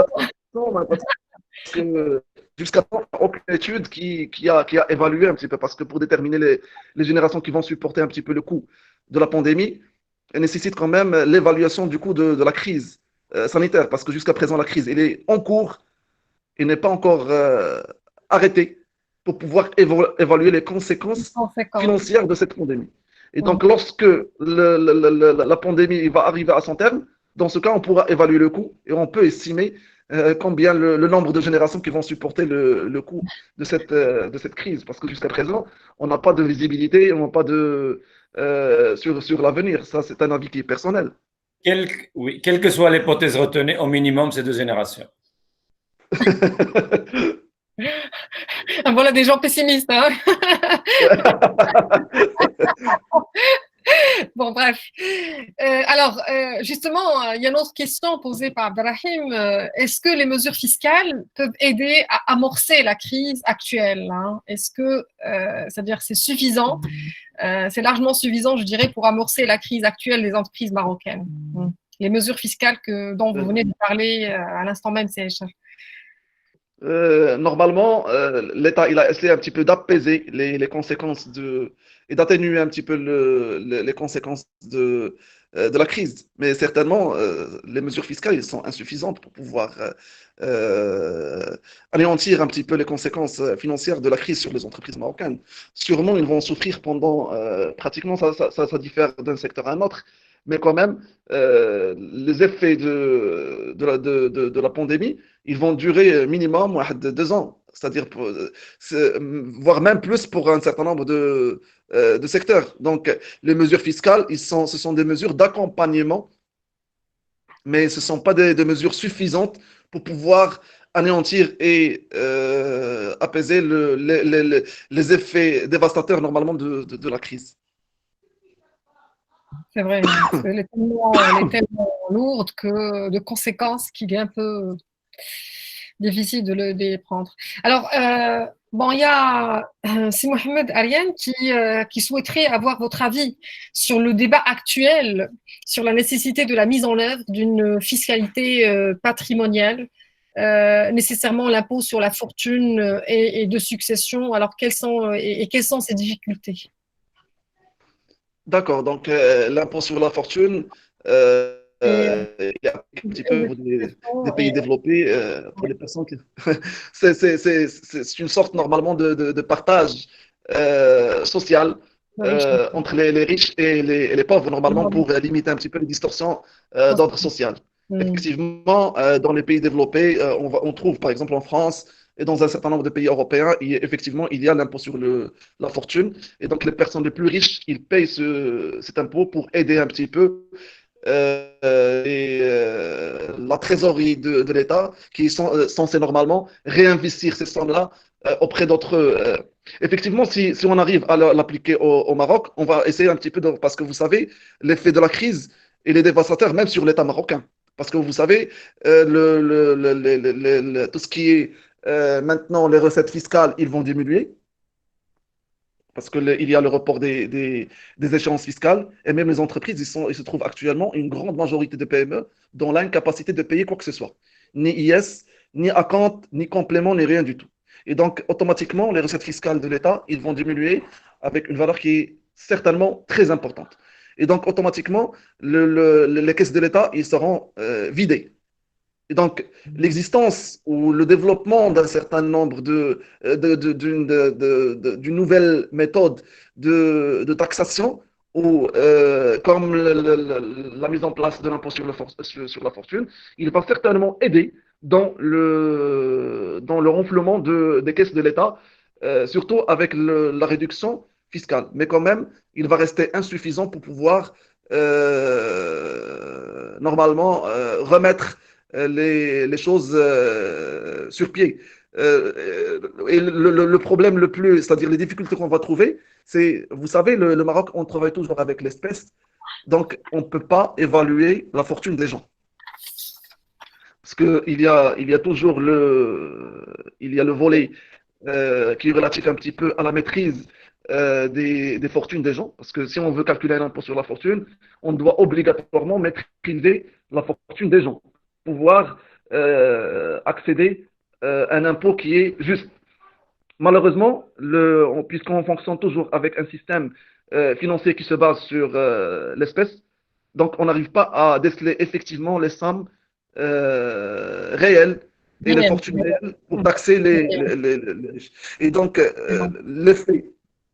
Speaker 2: Parce que jusqu'à maintenant, aucune étude qui a évalué un petit peu, parce que pour déterminer les générations qui vont supporter un petit peu le coût de la pandémie, elle nécessite quand même l'évaluation du coût de la crise sanitaire, parce que jusqu'à présent, la crise, elle est en cours et n'est pas encore arrêtée pour pouvoir évaluer les conséquences financières de cette pandémie. Et donc, lorsque la pandémie va arriver à son terme, dans ce cas, on pourra évaluer le coût et on peut estimer combien le nombre de générations qui vont supporter le coût de cette crise. Parce que jusqu'à présent, on n'a pas de visibilité, on n'a pas sur l'avenir. Ça, c'est un avis qui est personnel.
Speaker 4: Quelle que soit l'hypothèse retenue, au minimum, c'est 2 générations.
Speaker 1: Voilà des gens pessimistes. Hein. Bon, bref. Alors, justement, il y a une autre question posée par Abdelrahim. Est-ce que les mesures fiscales peuvent aider à amorcer la crise actuelle, hein? Est-ce que, c'est-à-dire, c'est suffisant, c'est largement suffisant, je dirais, pour amorcer la crise actuelle des entreprises marocaines? Les mesures fiscales dont vous venez de parler à l'instant même, CHR.
Speaker 2: Normalement, l'État il a essayé un petit peu d'apaiser les conséquences et d'atténuer un petit peu les conséquences de la crise. Mais certainement, les mesures fiscales ils sont insuffisantes pour pouvoir anéantir un petit peu les conséquences financières de la crise sur les entreprises marocaines. Sûrement, ils vont souffrir pendant pratiquement, ça diffère d'un secteur à un autre. Mais quand même, les effets de la pandémie, ils vont durer minimum 2 ans, c'est-à-dire voire même plus pour un certain nombre de secteurs. Donc, les mesures fiscales, ce sont des mesures d'accompagnement, mais ce ne sont pas des mesures suffisantes pour pouvoir anéantir et apaiser les effets dévastateurs normalement de la crise.
Speaker 1: C'est vrai, elle est tellement lourde que de conséquences qu'il est un peu difficile de les prendre. Alors, bon, il y a Si Mohamed Ariane qui souhaiterait avoir votre avis sur le débat actuel sur la nécessité de la mise en œuvre d'une fiscalité patrimoniale, nécessairement l'impôt sur la fortune et de succession. Alors, quelles sont ces difficultés?
Speaker 2: D'accord, donc l'impôt sur la fortune, il y a un petit peu pour des pays développés, pour les personnes qui. C'est une sorte normalement de partage social entre les riches et les pauvres, normalement, pour limiter un petit peu les distorsions d'ordre social. Effectivement, dans les pays développés, on trouve par exemple en France et dans un certain nombre de pays européens, effectivement, il y a l'impôt sur la fortune. Et donc, les personnes les plus riches, ils payent cet impôt pour aider un petit peu la trésorerie de l'État, qui est censée normalement réinvestir ces sommes-là auprès d'autres. Effectivement, si on arrive à l'appliquer au Maroc, on va essayer un petit peu, parce que vous savez, l'effet de la crise, il est dévastateur même sur l'État marocain. Parce que vous savez, tout ce qui est maintenant, les recettes fiscales, ils vont diminuer parce qu'il y a le report des échéances fiscales et même les entreprises, ils se trouvent actuellement, une grande majorité de PME, dans l'incapacité de payer quoi que ce soit. Ni IS, ni acompte, ni complément, ni rien du tout. Et donc, automatiquement, les recettes fiscales de l'État, ils vont diminuer avec une valeur qui est certainement très importante. Et donc, automatiquement, les caisses de l'État, ils seront vidées. Et donc, l'existence ou le développement d'un certain nombre d'une nouvelle méthode de taxation, ou comme la mise en place de l'impôt sur la fortune, il va certainement aider dans le renflement des caisses de l'État, surtout avec la réduction fiscale. Mais quand même, il va rester insuffisant pour pouvoir normalement remettre les choses sur pied. Et le problème le plus, c'est-à-dire les difficultés qu'on va trouver, c'est, vous savez, le Maroc, on travaille toujours avec l'espèce, donc on ne peut pas évaluer la fortune des gens. Parce qu'il y a toujours le volet qui est relatif un petit peu à la maîtrise des fortunes des gens. Parce que si on veut calculer un impôt sur la fortune, on doit obligatoirement maîtriser la fortune des gens, pouvoir accéder à un impôt qui est juste. Malheureusement, puisqu'on fonctionne toujours avec un système financier qui se base sur l'espèce, donc on n'arrive pas à déceler effectivement les sommes réelles et les fortunes réelles pour taxer les riches. Et donc, l'effet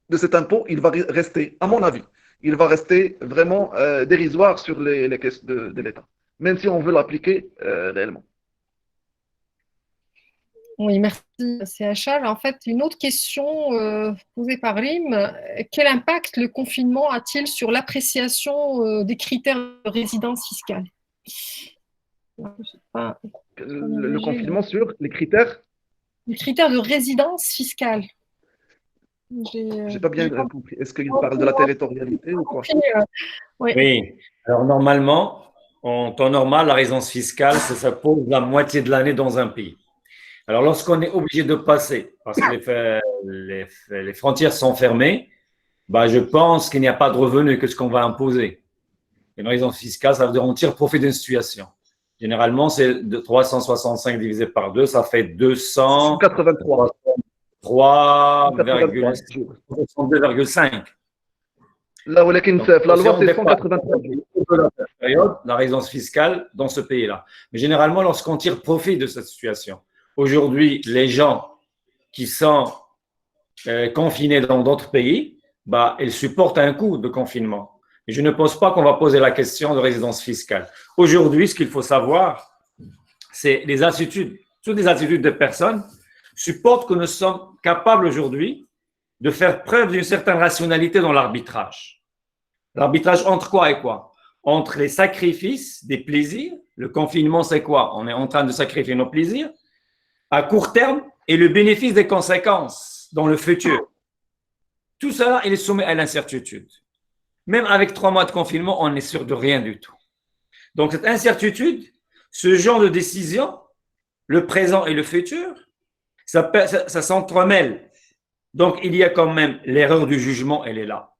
Speaker 2: de cet impôt, il va rester, à mon avis, il va rester vraiment dérisoire sur les caisses de l'État, même si on veut l'appliquer réellement.
Speaker 1: Oui, merci, CHA. En fait, une autre question posée par Rim, quel impact le confinement a-t-il sur l'appréciation des critères de résidence fiscale?
Speaker 2: Le confinement sur les critères?
Speaker 1: Les critères de résidence fiscale.
Speaker 2: J'ai pas bien compris. Est-ce qu'il parle de la territorialité ou quoi?
Speaker 4: Oui. Alors normalement, en temps normal, la résidence fiscale, ça pose la moitié de l'année dans un pays. Alors, lorsqu'on est obligé de passer, parce que les frontières sont fermées, bah, je pense qu'il n'y a pas de revenu que ce qu'on va imposer. Une résidence fiscale, ça veut dire on tire profit d'une situation. Généralement, c'est de 365 divisé par 2, ça fait
Speaker 2: 283.
Speaker 4: 3,5.
Speaker 2: Là, la loi, c'est 183 jours.
Speaker 4: La résidence fiscale dans ce pays-là. Mais généralement, lorsqu'on tire profit de cette situation, aujourd'hui, les gens qui sont confinés dans d'autres pays, bah, ils supportent un coût de confinement. Et je ne pense pas qu'on va poser la question de résidence fiscale. Aujourd'hui, ce qu'il faut savoir, c'est les attitudes. Toutes les attitudes des personnes supportent que nous sommes capables aujourd'hui de faire preuve d'une certaine rationalité dans l'arbitrage. L'arbitrage entre quoi et quoi? Entre les sacrifices des plaisirs. Le confinement, c'est quoi? On est en train de sacrifier nos plaisirs à court terme et le bénéfice des conséquences dans le futur. Tout cela, il est soumis à l'incertitude. Même avec 3 mois de confinement, on n'est sûr de rien du tout. Donc, cette incertitude, ce genre de décision, le présent et le futur, ça s'entremêle. Donc, il y a quand même l'erreur du jugement, elle est là.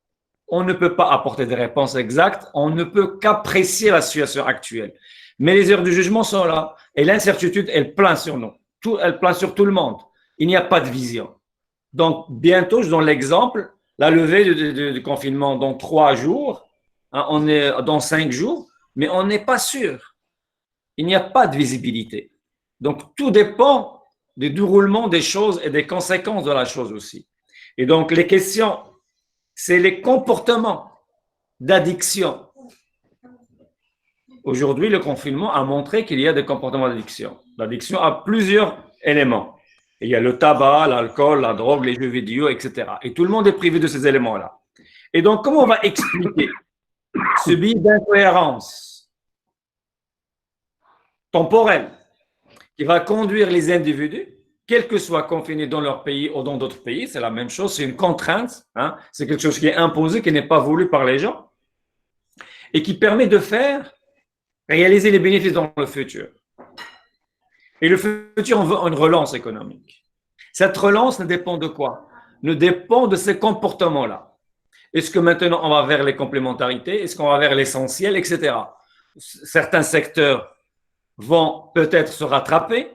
Speaker 4: On ne peut pas apporter des réponses exactes, on ne peut qu'apprécier la situation actuelle. Mais les erreurs du jugement sont là et l'incertitude, elle plane sur nous. Elle plane sur tout le monde. Il n'y a pas de vision. Donc, bientôt, je donne l'exemple, la levée du confinement dans 3 jours, hein, on est dans 5 jours, mais on n'est pas sûr. Il n'y a pas de visibilité. Donc, tout dépend du déroulement des choses et des conséquences de la chose aussi. Et donc, les questions, c'est les comportements d'addiction. Aujourd'hui, le confinement a montré qu'il y a des comportements d'addiction. L'addiction a plusieurs éléments. Il y a le tabac, l'alcool, la drogue, les jeux vidéo, etc. Et tout le monde est privé de ces éléments-là. Et donc, comment on va expliquer ce biais d'incohérence temporelle qui va conduire les individus, quels que soient confinés dans leur pays ou dans d'autres pays, c'est la même chose, c'est une contrainte, hein, c'est quelque chose qui est imposé, qui n'est pas voulu par les gens et qui permet de faire réaliser les bénéfices dans le futur. Et le futur, on veut une relance économique. Cette relance ne dépend de quoi? Ne dépend de ces comportements-là. Est-ce que maintenant on va vers les complémentarités? Est-ce qu'on va vers l'essentiel, etc. Certains secteurs vont peut-être se rattraper,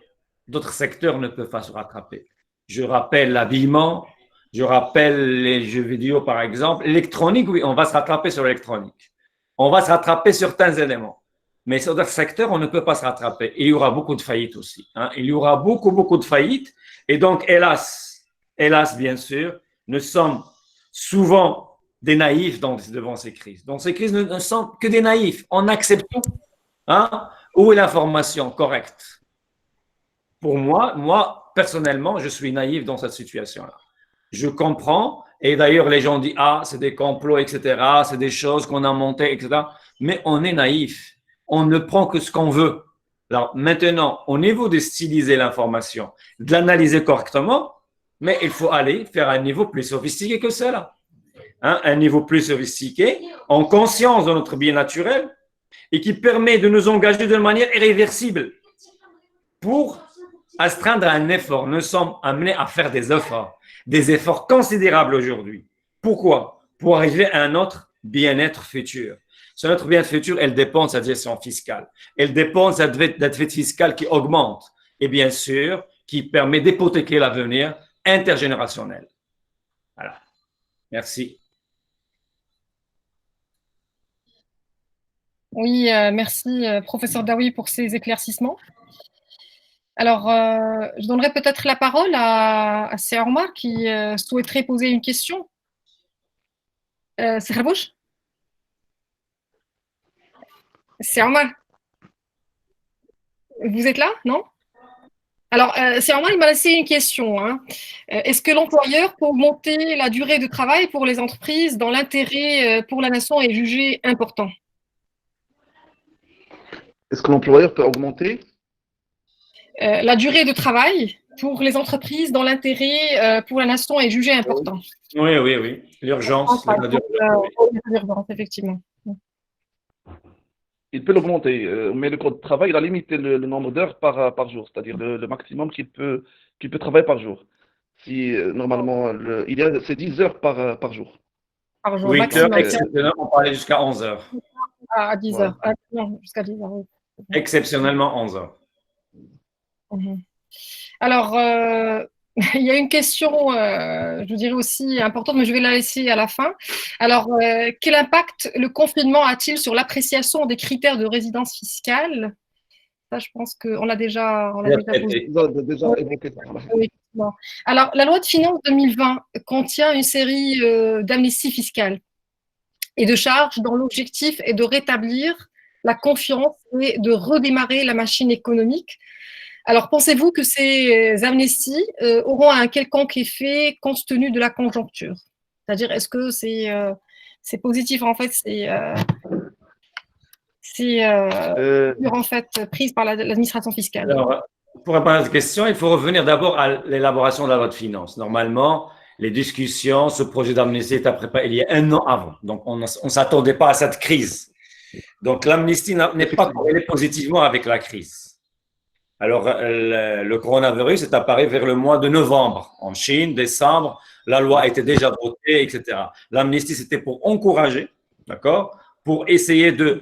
Speaker 4: d'autres secteurs ne peuvent pas se rattraper. Je rappelle l'habillement, je rappelle les jeux vidéo par exemple. L'électronique, oui, on va se rattraper sur l'électronique. on va se rattraper sur certains éléments. Mais sur d'autres secteurs, on ne peut pas se rattraper. Il y aura beaucoup de faillites aussi. Il y aura beaucoup de faillites. Et donc, hélas, bien sûr, nous sommes souvent des naïfs devant ces crises. Donc, ces crises ne sont que des naïfs. On accepte tout. Où est l'information correcte? Pour moi, personnellement, je suis naïf dans cette situation-là. Je comprends. Et d'ailleurs, les gens disent, c'est des complots, etc. C'est des choses qu'on a montées, etc. Mais on est naïf. On ne prend que ce qu'on veut. Alors maintenant, au niveau de styliser l'information, de l'analyser correctement, mais il faut aller faire un niveau plus sophistiqué que cela. Un niveau plus sophistiqué, en conscience de notre bien naturel, et qui permet de nous engager de manière irréversible pour astreindre un effort. Nous sommes amenés à faire des efforts considérables aujourd'hui. Pourquoi? Pour arriver à notre bien-être futur. Sur notre bien-être futur, elle dépend de sa gestion fiscale. Elle dépend de sa dette fiscale qui augmente et bien sûr, qui permet d'hypothéquer l'avenir intergénérationnel. Voilà. Merci.
Speaker 1: Oui, merci, professeur Daoui, pour ces éclaircissements. Alors, je donnerai peut-être la parole à Omar qui souhaiterait poser une question. C'est Kharbouch? C'est Omar. Vous êtes là, non? Alors, c'est Omar, il m'a laissé une question. Est-ce que l'employeur peut augmenter la durée de travail pour les entreprises dans l'intérêt pour la nation est jugé important?
Speaker 2: Est-ce que l'employeur peut augmenter
Speaker 1: la durée de travail pour les entreprises dans l'intérêt pour la nation est jugé important?
Speaker 4: Oui. L'urgence.
Speaker 1: L'urgence, effectivement.
Speaker 2: Il peut l'augmenter, mais le code de travail, il a limité le nombre d'heures par jour, c'est-à-dire le maximum qu'il peut travailler par jour. Si normalement, c'est 10 heures par jour.
Speaker 1: Par jour,
Speaker 4: 8 heures, exceptionnellement, on parlait jusqu'à 11 heures.
Speaker 1: À 10 heures. Non, jusqu'à 10 heures, oui.
Speaker 4: Exceptionnellement 11 heures.
Speaker 1: Alors, il y a une question, je dirais aussi importante, mais je vais la laisser à la fin. Alors, quel impact le confinement a-t-il sur l'appréciation des critères de résidence fiscale? Ça, je pense qu'on l'a déjà posé. Oui. Alors, la loi de finances 2020 contient une série d'amnisties fiscales et de charges dont l'objectif est de rétablir la confiance et de redémarrer la machine économique. Alors, pensez-vous que ces amnisties auront un quelconque effet compte tenu de la conjoncture? C'est-à-dire, est-ce que c'est positif, en fait, en fait prise par l'administration fiscale?
Speaker 4: Alors, pour répondre à cette question, il faut revenir d'abord à l'élaboration de la loi de finances. Normalement, les discussions, ce projet d'amnistie est préparé il y a 1 an avant. Donc, on ne s'attendait pas à cette crise. Donc, l'amnistie n'est pas corrélée positivement avec la crise. Alors, le coronavirus est apparu vers le mois de novembre. En Chine, décembre, la loi était déjà votée, etc. L'amnistie, c'était pour encourager, d'accord, pour essayer de,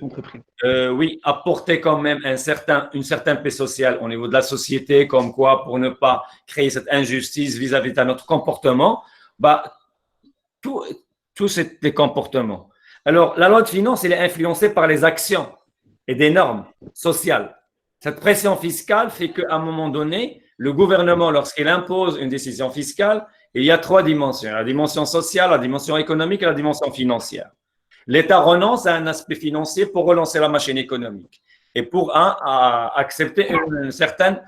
Speaker 4: apporter quand même une certaine paix sociale au niveau de la société, comme quoi, pour ne pas créer cette injustice vis-à-vis de notre comportement, tous ces comportements. Alors, la loi de finances, elle est influencée par les actions et des normes sociales. Cette pression fiscale fait qu'à un moment donné, le gouvernement, lorsqu'il impose une décision fiscale, il y a 3 dimensions. La dimension sociale, la dimension économique et la dimension financière. L'État renonce à un aspect financier pour relancer la machine économique et pour accepter une certaine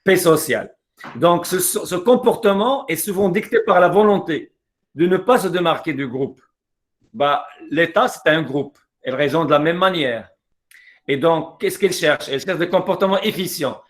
Speaker 4: paix sociale. Donc, ce comportement est souvent dicté par la volonté de ne pas se démarquer du groupe. L'État, c'est un groupe. Il raisonne de la même manière. Et donc, qu'est-ce qu'elle cherche? Elle cherche des comportements efficients.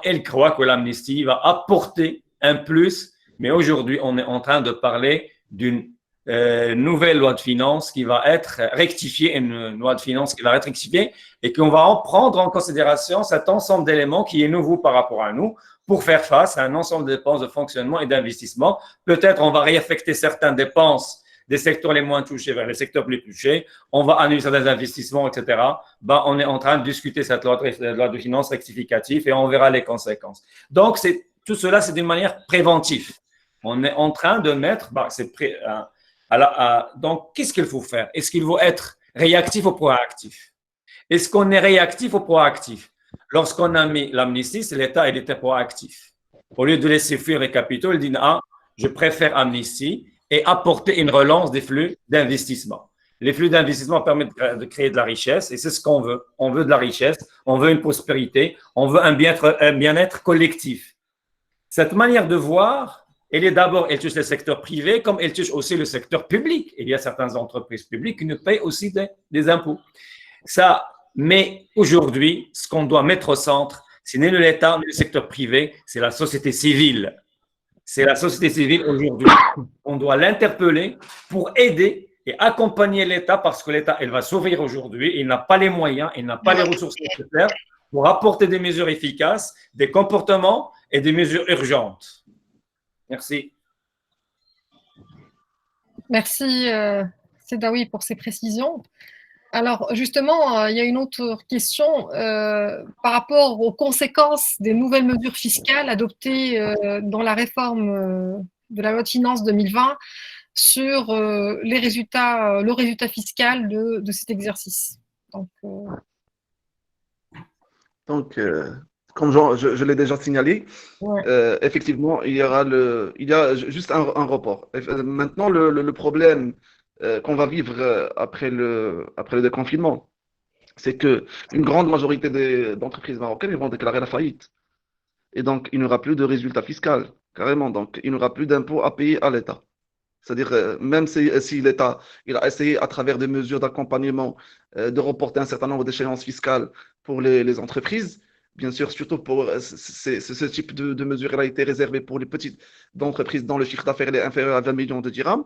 Speaker 4: Elle croit que l'amnistie va apporter un plus. Mais aujourd'hui, on est en train de parler d'une nouvelle loi de finances qui va être rectifiée, une loi de finances qui va être rectifiée et qu'on va en prendre en considération cet ensemble d'éléments qui est nouveau par rapport à nous pour faire face à un ensemble de dépenses de fonctionnement et d'investissement. Peut-être on va réaffecter certaines dépenses des secteurs les moins touchés vers les secteurs plus touchés, on va annuler certains investissements, etc. On est en train de discuter cette loi de finances rectificative et on verra les conséquences. Donc, tout cela, c'est d'une manière préventive. On est en train de mettre, donc, qu'est-ce qu'il faut faire? Est-ce qu'il faut être Réactif ou proactif? Est-ce qu'on est réactif ou proactif? Lorsqu'on a mis l'amnistie, c'est l'État, il était proactif. Au lieu de laisser fuir les capitaux, il dit ah, je préfère amnistie et apporter une relance des flux d'investissement. Les flux d'investissement permettent de créer de la richesse et c'est ce qu'on veut. On veut de la richesse, on veut une prospérité, on veut un bien-être collectif. Cette manière de voir, elle touche le secteur privé comme elle touche aussi le secteur public. Il y a certaines entreprises publiques qui nous payent aussi des impôts. Mais aujourd'hui, ce qu'on doit mettre au centre, c'est ni l'État, ni le secteur privé, c'est la société civile. C'est la société civile aujourd'hui. On doit l'interpeller pour aider et accompagner l'État parce que l'État, il va s'ouvrir aujourd'hui. Il n'a pas les moyens, il n'a pas les ressources nécessaires pour apporter des mesures efficaces, des comportements et des mesures urgentes. Merci.
Speaker 1: Merci, Sedawi, pour ces précisions. Alors, justement, il y a une autre question par rapport aux conséquences des nouvelles mesures fiscales adoptées dans la réforme de la loi de finances 2020 sur le résultat fiscal de cet exercice.
Speaker 2: Donc, comme je l'ai déjà signalé,
Speaker 1: ouais.
Speaker 2: Effectivement, il y a juste un report. Maintenant, le problème qu'on va vivre après le déconfinement, c'est que une grande majorité d'entreprises marocaines ils vont déclarer la faillite. Et donc, il n'y aura plus de résultat fiscal, carrément. Donc, il n'y aura plus d'impôts à payer à l'État. C'est-à-dire, même si l'État il a essayé à travers des mesures d'accompagnement de reporter un certain nombre d'échéances fiscales pour les entreprises, bien sûr, surtout pour ce type de mesure, elle a été réservée pour les petites entreprises dont le chiffre d'affaires est inférieur à 20 millions de dirhams,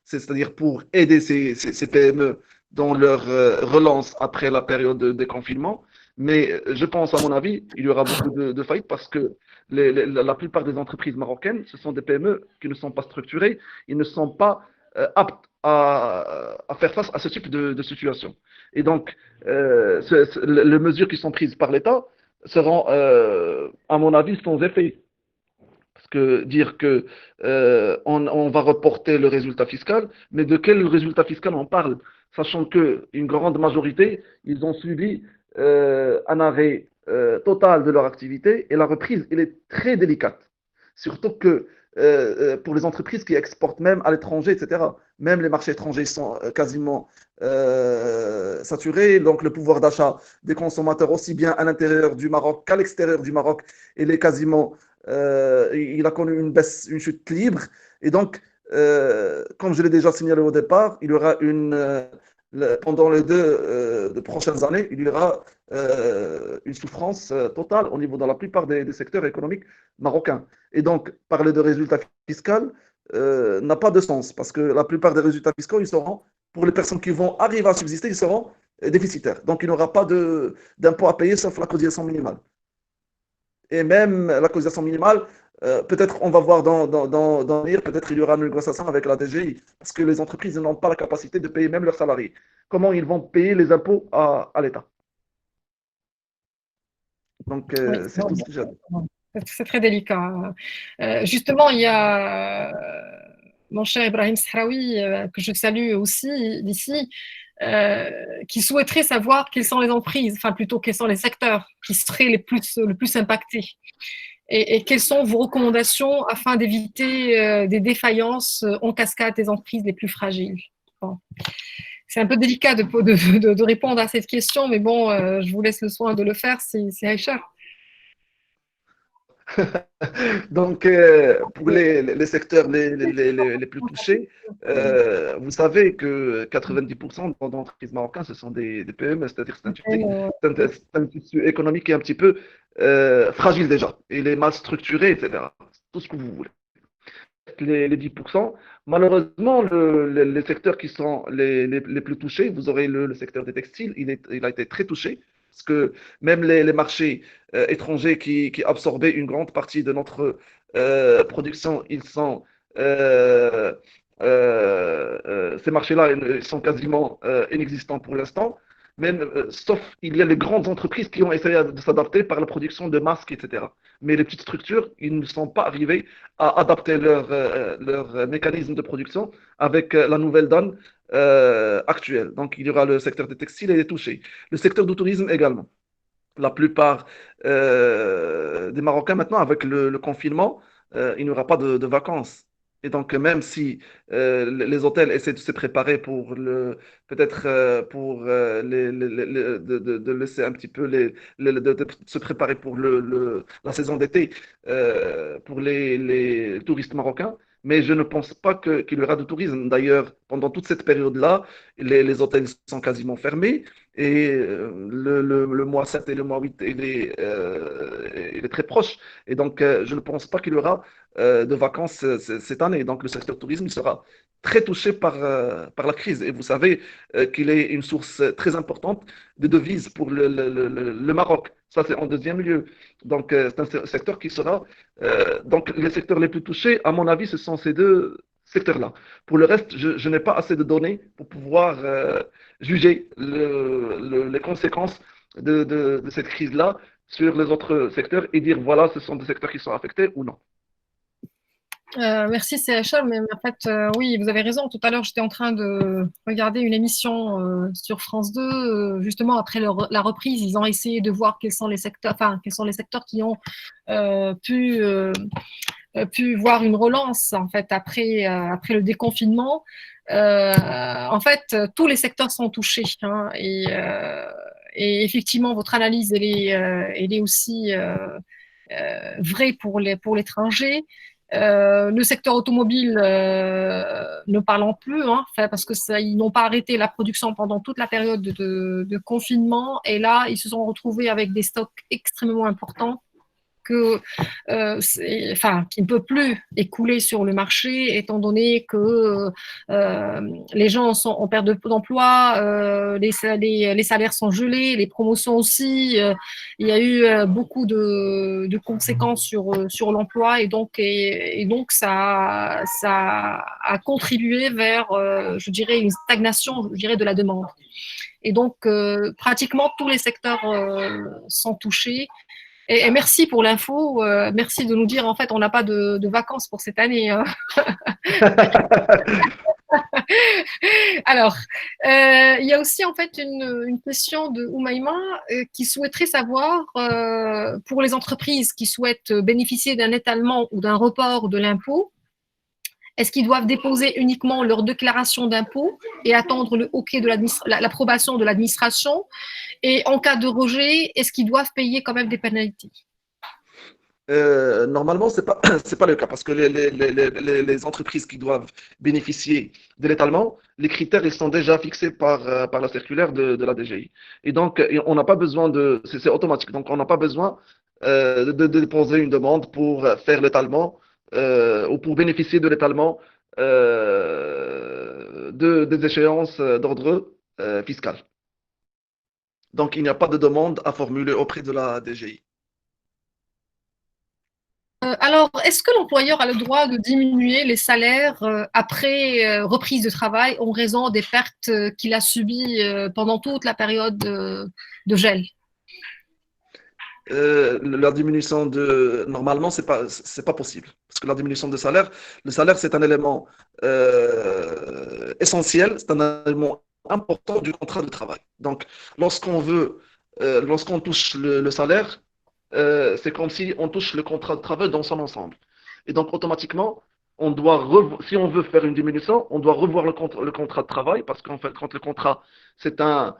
Speaker 2: c'est-à-dire pour aider ces PME dans leur relance après la période de déconfinement. Mais je pense, à mon avis, il y aura beaucoup de faillites parce que la plupart des entreprises marocaines, ce sont des PME qui ne sont pas structurées, ils ne sont pas aptes à faire face à ce type de situation. Et donc, les mesures qui sont prises par l'État seront, à mon avis, sans effet. Parce que dire que on va reporter le résultat fiscal, mais de quel résultat fiscal on parle? Sachant qu'une grande majorité, ils ont subi un arrêt total de leur activité et la reprise, elle est très délicate. Surtout que pour les entreprises qui exportent même à l'étranger, etc., même les marchés étrangers sont quasiment saturés, donc le pouvoir d'achat des consommateurs, aussi bien à l'intérieur du Maroc qu'à l'extérieur du Maroc, il est quasiment, il a connu une baisse, une chute libre. Et donc, comme je l'ai déjà signalé au départ, il y aura pendant les deux prochaines années, il y aura une souffrance totale au niveau dans la plupart des secteurs économiques marocains. Et donc, parler de résultats fiscaux n'a pas de sens parce que la plupart des résultats fiscaux, ils seront, pour les personnes qui vont arriver à subsister, ils seront déficitaires. Donc, il n'y aura pas d'impôt à payer sauf la cotisation minimale. Et même la cotisation minimale, peut-être on va voir peut-être il y aura une négociation avec la DGI, parce que les entreprises n'ont pas la capacité de payer même leurs salariés. Comment ils vont payer les impôts à l'État? Donc,
Speaker 1: oui,
Speaker 2: c'est tout ce que j'ai à dire.
Speaker 1: C'est très délicat. Justement, il y a mon cher Ibrahim Sahraoui, que je salue aussi d'ici, qui souhaiterait savoir quelles sont les emprises, enfin plutôt quels sont les secteurs qui seraient le plus impactés. Et quelles sont vos recommandations afin d'éviter des défaillances en cascade des emprises les plus fragiles? Bon. C'est un peu délicat de répondre à cette question, mais bon, je vous laisse le soin de le faire, c'est Aïcha.
Speaker 2: Donc, pour les secteurs les plus touchés, vous savez que 90% des entreprises marocaines, ce sont des PME, c'est-à-dire c'est un tissu économique qui est un petit peu fragile déjà. Il est mal structuré, etc. Tout ce que vous voulez. Les 10%, malheureusement, les secteurs qui sont les plus touchés, vous aurez le secteur des textiles, il a été très touché. Parce que même les marchés étrangers qui absorbaient une grande partie de notre production, ces marchés-là ils sont quasiment inexistants pour l'instant. Même, sauf il y a les grandes entreprises qui ont essayé de s'adapter par la production de masques, etc. Mais les petites structures, ils ne sont pas arrivés à adapter leur mécanisme de production avec la nouvelle donne actuelle. Donc, il y aura le secteur des textiles et est touché. Le secteur du tourisme également. La plupart des Marocains, maintenant, avec le confinement, il n'y aura pas de vacances. Et donc, même si les hôtels essaient de se préparer pour peut-être pour de laisser un petit peu de se préparer pour la saison d'été pour les touristes marocains, mais je ne pense pas qu'il y aura de tourisme. D'ailleurs, pendant toute cette période-là, les hôtels sont quasiment fermés. Et le mois 7 et le mois 8, il est très proche. Et donc, je ne pense pas qu'il y aura de vacances cette année. Donc, le secteur tourisme sera très touché par la crise. Et vous savez qu'il est une source très importante de devises pour le Maroc. Ça, c'est en deuxième lieu. Donc, c'est un secteur qui sera. Donc, les secteurs les plus touchés, à mon avis, ce sont ces deux secteurs-là. Pour le reste, je n'ai pas assez de données pour pouvoir juger les conséquences de cette crise-là sur les autres secteurs et dire voilà, ce sont des secteurs qui sont affectés ou non.
Speaker 1: Merci CHL, mais en fait, oui, vous avez raison. Tout à l'heure, j'étais en train de regarder une émission sur France 2, justement après la reprise, ils ont essayé de voir quels sont les secteurs, qui ont pu voir une relance en fait après le déconfinement. En fait, tous les secteurs sont touchés, hein, et effectivement, votre analyse elle est aussi vraie pour l'étranger. Le secteur automobile, ne parlons plus, hein, parce que ils n'ont pas arrêté la production pendant toute la période de confinement, et là, ils se sont retrouvés avec des stocks extrêmement importants qui ne peut plus écouler sur le marché, étant donné que les gens sont en perte d'emploi, les salaires sont gelés, les promotions aussi. Il y a eu beaucoup de conséquences sur l'emploi, et donc ça a contribué vers, je dirais, une stagnation, de la demande. Et donc, pratiquement tous les secteurs sont touchés. Et merci pour l'info. Merci de nous dire, en fait, on n'a pas de vacances pour cette année. Hein. Alors, il y a aussi, en fait, une question de Oumaima qui souhaiterait savoir, pour les entreprises qui souhaitent bénéficier d'un étalement ou d'un report de l'impôt, est-ce qu'ils doivent déposer uniquement leur déclaration d'impôt et attendre le OK de l'approbation de l'administration? Et en cas de rejet, est-ce qu'ils doivent payer quand même des pénalités?
Speaker 2: Normalement, ce n'est pas, c'est pas le cas parce que les entreprises qui doivent bénéficier de l'étalement, les critères ils sont déjà fixés par la circulaire de la DGI. Et donc, on n'a pas besoin c'est automatique. Donc, on n'a pas besoin de déposer une demande pour faire l'étalement ou pour bénéficier de l'étalement des échéances d'ordre fiscal. Donc, il n'y a pas de demande à formuler auprès de la DGI.
Speaker 1: Alors, est-ce que l'employeur a le droit de diminuer les salaires après reprise de travail en raison des pertes qu'il a subies pendant toute la période de gel?
Speaker 2: La diminution normalement, c'est pas possible. Parce que la diminution de salaire, le salaire, c'est un élément essentiel, c'est un élément important du contrat de travail. Donc, lorsqu'on touche le salaire, c'est comme si on touche le contrat de travail dans son ensemble. Et donc, automatiquement, si on veut faire une diminution, on doit revoir le contrat de travail parce qu'en fait, quand le contrat, c'est un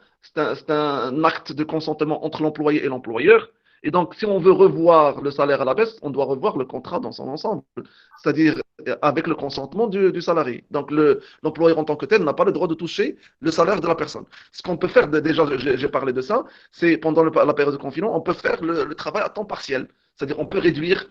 Speaker 2: acte de consentement entre l'employé et l'employeur. Et donc, si on veut revoir le salaire à la baisse, on doit revoir le contrat dans son ensemble, c'est-à-dire avec le consentement du salarié. Donc, l'employeur en tant que tel n'a pas le droit de toucher le salaire de la personne. Ce qu'on peut faire, déjà, j'ai parlé de ça, c'est pendant la période de confinement, on peut faire le travail à temps partiel. C'est-à-dire, on peut réduire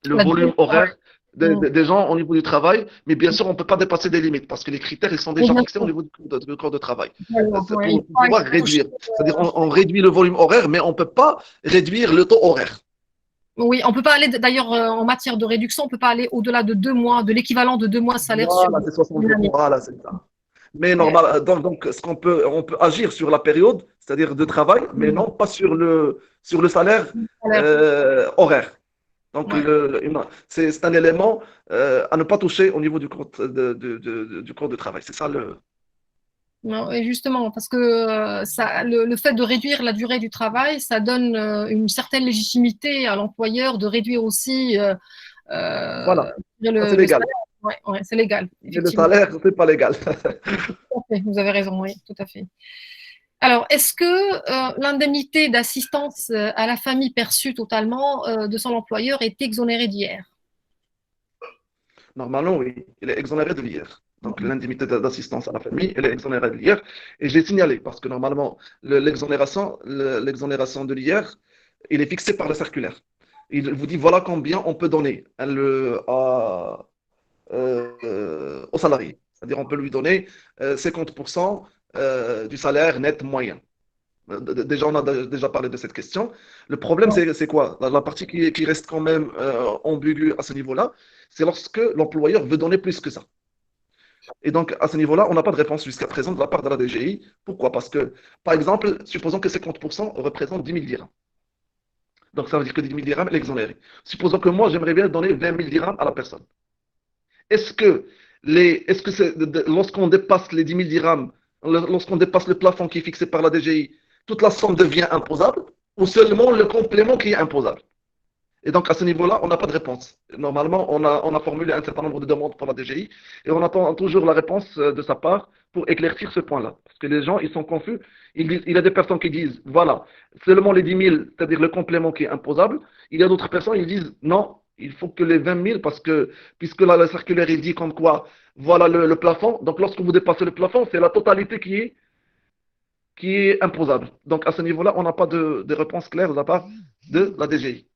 Speaker 2: le volume horaire des gens au niveau du travail, mais bien sûr, on ne peut pas dépasser des limites parce que les critères ils sont déjà fixés au niveau du corps de travail. Pour pouvoir réduire. C'est-à-dire, on réduit le volume horaire, mais on ne peut pas réduire le taux horaire.
Speaker 1: Oui, on ne peut pas aller, d'ailleurs, en matière de réduction, on ne peut pas aller au-delà de 2 mois, de l'équivalent de 2 mois de salaire.
Speaker 2: Voilà, c'est 60 jours. Voilà, c'est ça. Mais normal, donc on peut agir sur la période, c'est-à-dire de travail, mais non pas sur le salaire horaire. Donc, c'est un élément à ne pas toucher au niveau du corps de travail. C'est ça le.
Speaker 1: Non, et justement, parce que le fait de réduire la durée du travail, ça donne une certaine légitimité à l'employeur de réduire aussi
Speaker 2: Voilà, ça c'est
Speaker 1: le
Speaker 2: légal.
Speaker 1: salaire. Ouais, ouais, c'est légal,
Speaker 2: Mais le
Speaker 1: effectivement.
Speaker 2: salaire, c'est pas légal.
Speaker 1: Tout à fait, vous avez raison, oui, tout à fait. Alors, est-ce que l'indemnité d'assistance à la famille perçue totalement de son employeur est exonérée d'IR?
Speaker 2: Normalement, oui, il est exonéré de l'IR. Donc, l'indemnité d'assistance à la famille, elle est exonérée de l'IR. Et j'ai signalé, parce que normalement, l'exonération de l'IR, il est fixé par la circulaire. Il vous dit voilà combien on peut donner au salarié. C'est-à-dire, on peut lui donner 50% du salaire net moyen. Déjà, on a déjà parlé de cette question. Le problème, c'est quoi? La partie qui reste quand même ambiguë à ce niveau-là, c'est lorsque l'employeur veut donner plus que ça. Et donc, à ce niveau-là, on n'a pas de réponse jusqu'à présent de la part de la DGI. Pourquoi? Parce que, par exemple, supposons que 50% représentent 10 000 dirhams. Donc, ça veut dire que 10 000 dirhams, elle est exonérée. Supposons que moi, j'aimerais bien donner 20 000 dirhams à la personne. Est-ce que, lorsqu'on dépasse les 10 000 dirhams, lorsqu'on dépasse le plafond qui est fixé par la DGI, toute la somme devient imposable ou seulement le complément qui est imposable? Et donc, à ce niveau-là, on n'a pas de réponse. Normalement, on a formulé un certain nombre de demandes pour la DGI et on attend toujours la réponse de sa part pour éclaircir ce point-là. Parce que les gens, ils sont confus. Il y a des personnes qui disent, voilà, seulement les 10 000, c'est-à-dire le complément qui est imposable. Il y a d'autres personnes, ils disent, non, il faut que les 20 000, parce que, puisque là, la circulaire, il dit comme quoi, voilà le plafond. Donc, lorsque vous dépassez le plafond, c'est la totalité qui est imposable. Donc, à ce niveau-là, on n'a pas de réponse claire de la part de la DGI.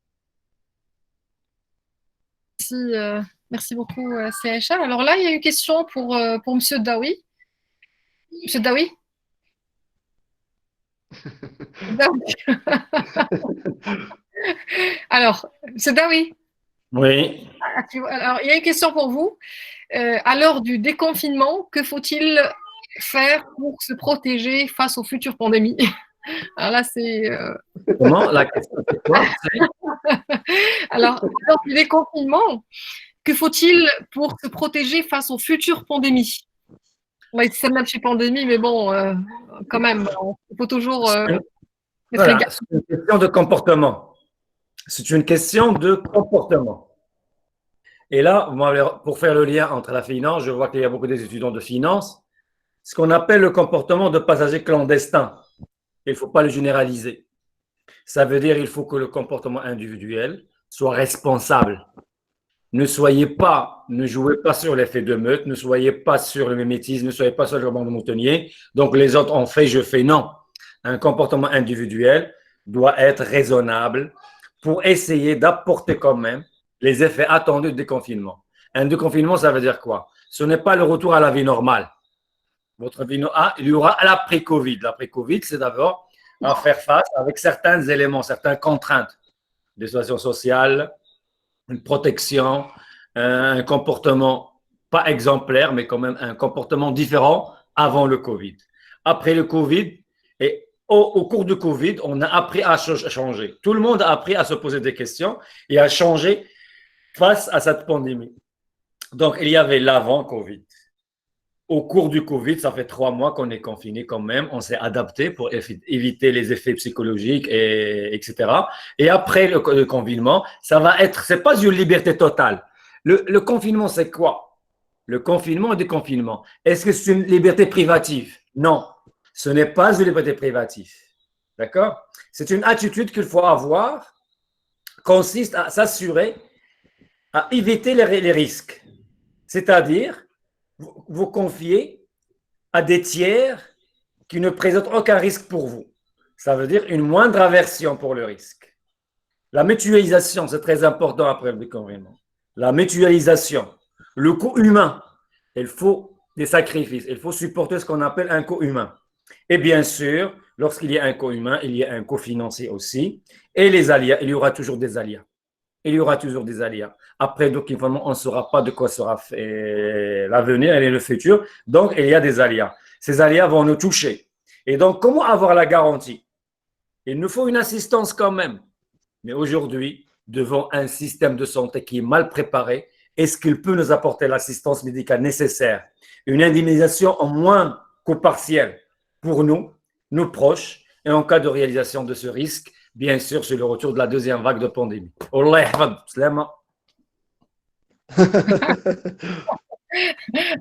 Speaker 1: Merci beaucoup, CHL. Alors là, il y a une question pour M. Daoui. M. Daoui? Alors, M. Daoui.
Speaker 4: Oui.
Speaker 1: Alors, il y a une question pour vous. À l'heure du déconfinement, que faut-il faire pour se protéger face aux futures pandémies? Alors là, c'est.
Speaker 4: Comment? La question, c'est quoi?
Speaker 1: Alors, à l'heure du déconfinement, que faut-il pour se protéger face aux futures pandémies? C'est même chez pandémie, mais bon, quand même, il faut toujours.
Speaker 4: Voilà, c'est une question de comportement. C'est une question de comportement. Et là, pour faire le lien entre la finance, je vois qu'il y a beaucoup d'étudiants de finance, ce qu'on appelle le comportement de passager clandestin. Il ne faut pas le généraliser. Ça veut dire qu'il faut que le comportement individuel soit responsable. Ne jouez pas sur l'effet de meute, ne soyez pas sur le mimétisme, ne soyez pas sur le banc de moutonnier. Donc, les autres ont fait, je fais. Non. Un comportement individuel doit être raisonnable pour essayer d'apporter quand même les effets attendus du déconfinement. Un déconfinement, ça veut dire quoi? Ce n'est pas le retour à la vie normale. Votre vie, il y aura l'après-Covid. L'après-Covid, c'est d'abord à faire face avec certains éléments, certaines contraintes, des situations sociales, une protection, un comportement pas exemplaire, mais quand même un comportement différent avant le Covid. Après le Covid, et au cours du Covid, on a appris à changer. Tout le monde a appris à se poser des questions et à changer face à cette pandémie. Donc, il y avait l'avant-Covid. Au cours du Covid, ça fait 3 mois qu'on est confiné quand même. On s'est adapté pour éviter les effets psychologiques, etc. Et après le confinement, ça va être, c'est pas une liberté totale. Le confinement, c'est quoi? Le confinement et déconfinement. Est-ce que c'est une liberté privative? Non, ce n'est pas une liberté privative. D'accord? C'est une attitude qu'il faut avoir, consiste à s'assurer, à éviter les risques. C'est-à-dire, vous confiez à des tiers qui ne présentent aucun risque pour vous. Ça veut dire une moindre aversion pour le risque. La mutualisation, c'est très important après le déconfinement. La mutualisation, le coût humain, il faut des sacrifices, il faut supporter ce qu'on appelle un coût humain. Et bien sûr, lorsqu'il y a un coût humain, il y a un coût financier aussi. Et les aléas, il y aura toujours des aléas. Il y aura toujours des aléas. Après, donc, on ne saura pas de quoi sera fait l'avenir et le futur. Donc, il y a des aléas. Ces aléas vont nous toucher. Et donc, comment avoir la garantie? Il nous faut une assistance quand même. Mais aujourd'hui, devant un système de santé qui est mal préparé, est-ce qu'il peut nous apporter l'assistance médicale nécessaire? Une indemnisation en moins coût partiel pour nous, nos proches, et en cas de réalisation de ce risque, bien sûr, c'est le retour de la deuxième vague de pandémie. Allah yahfad, Slama.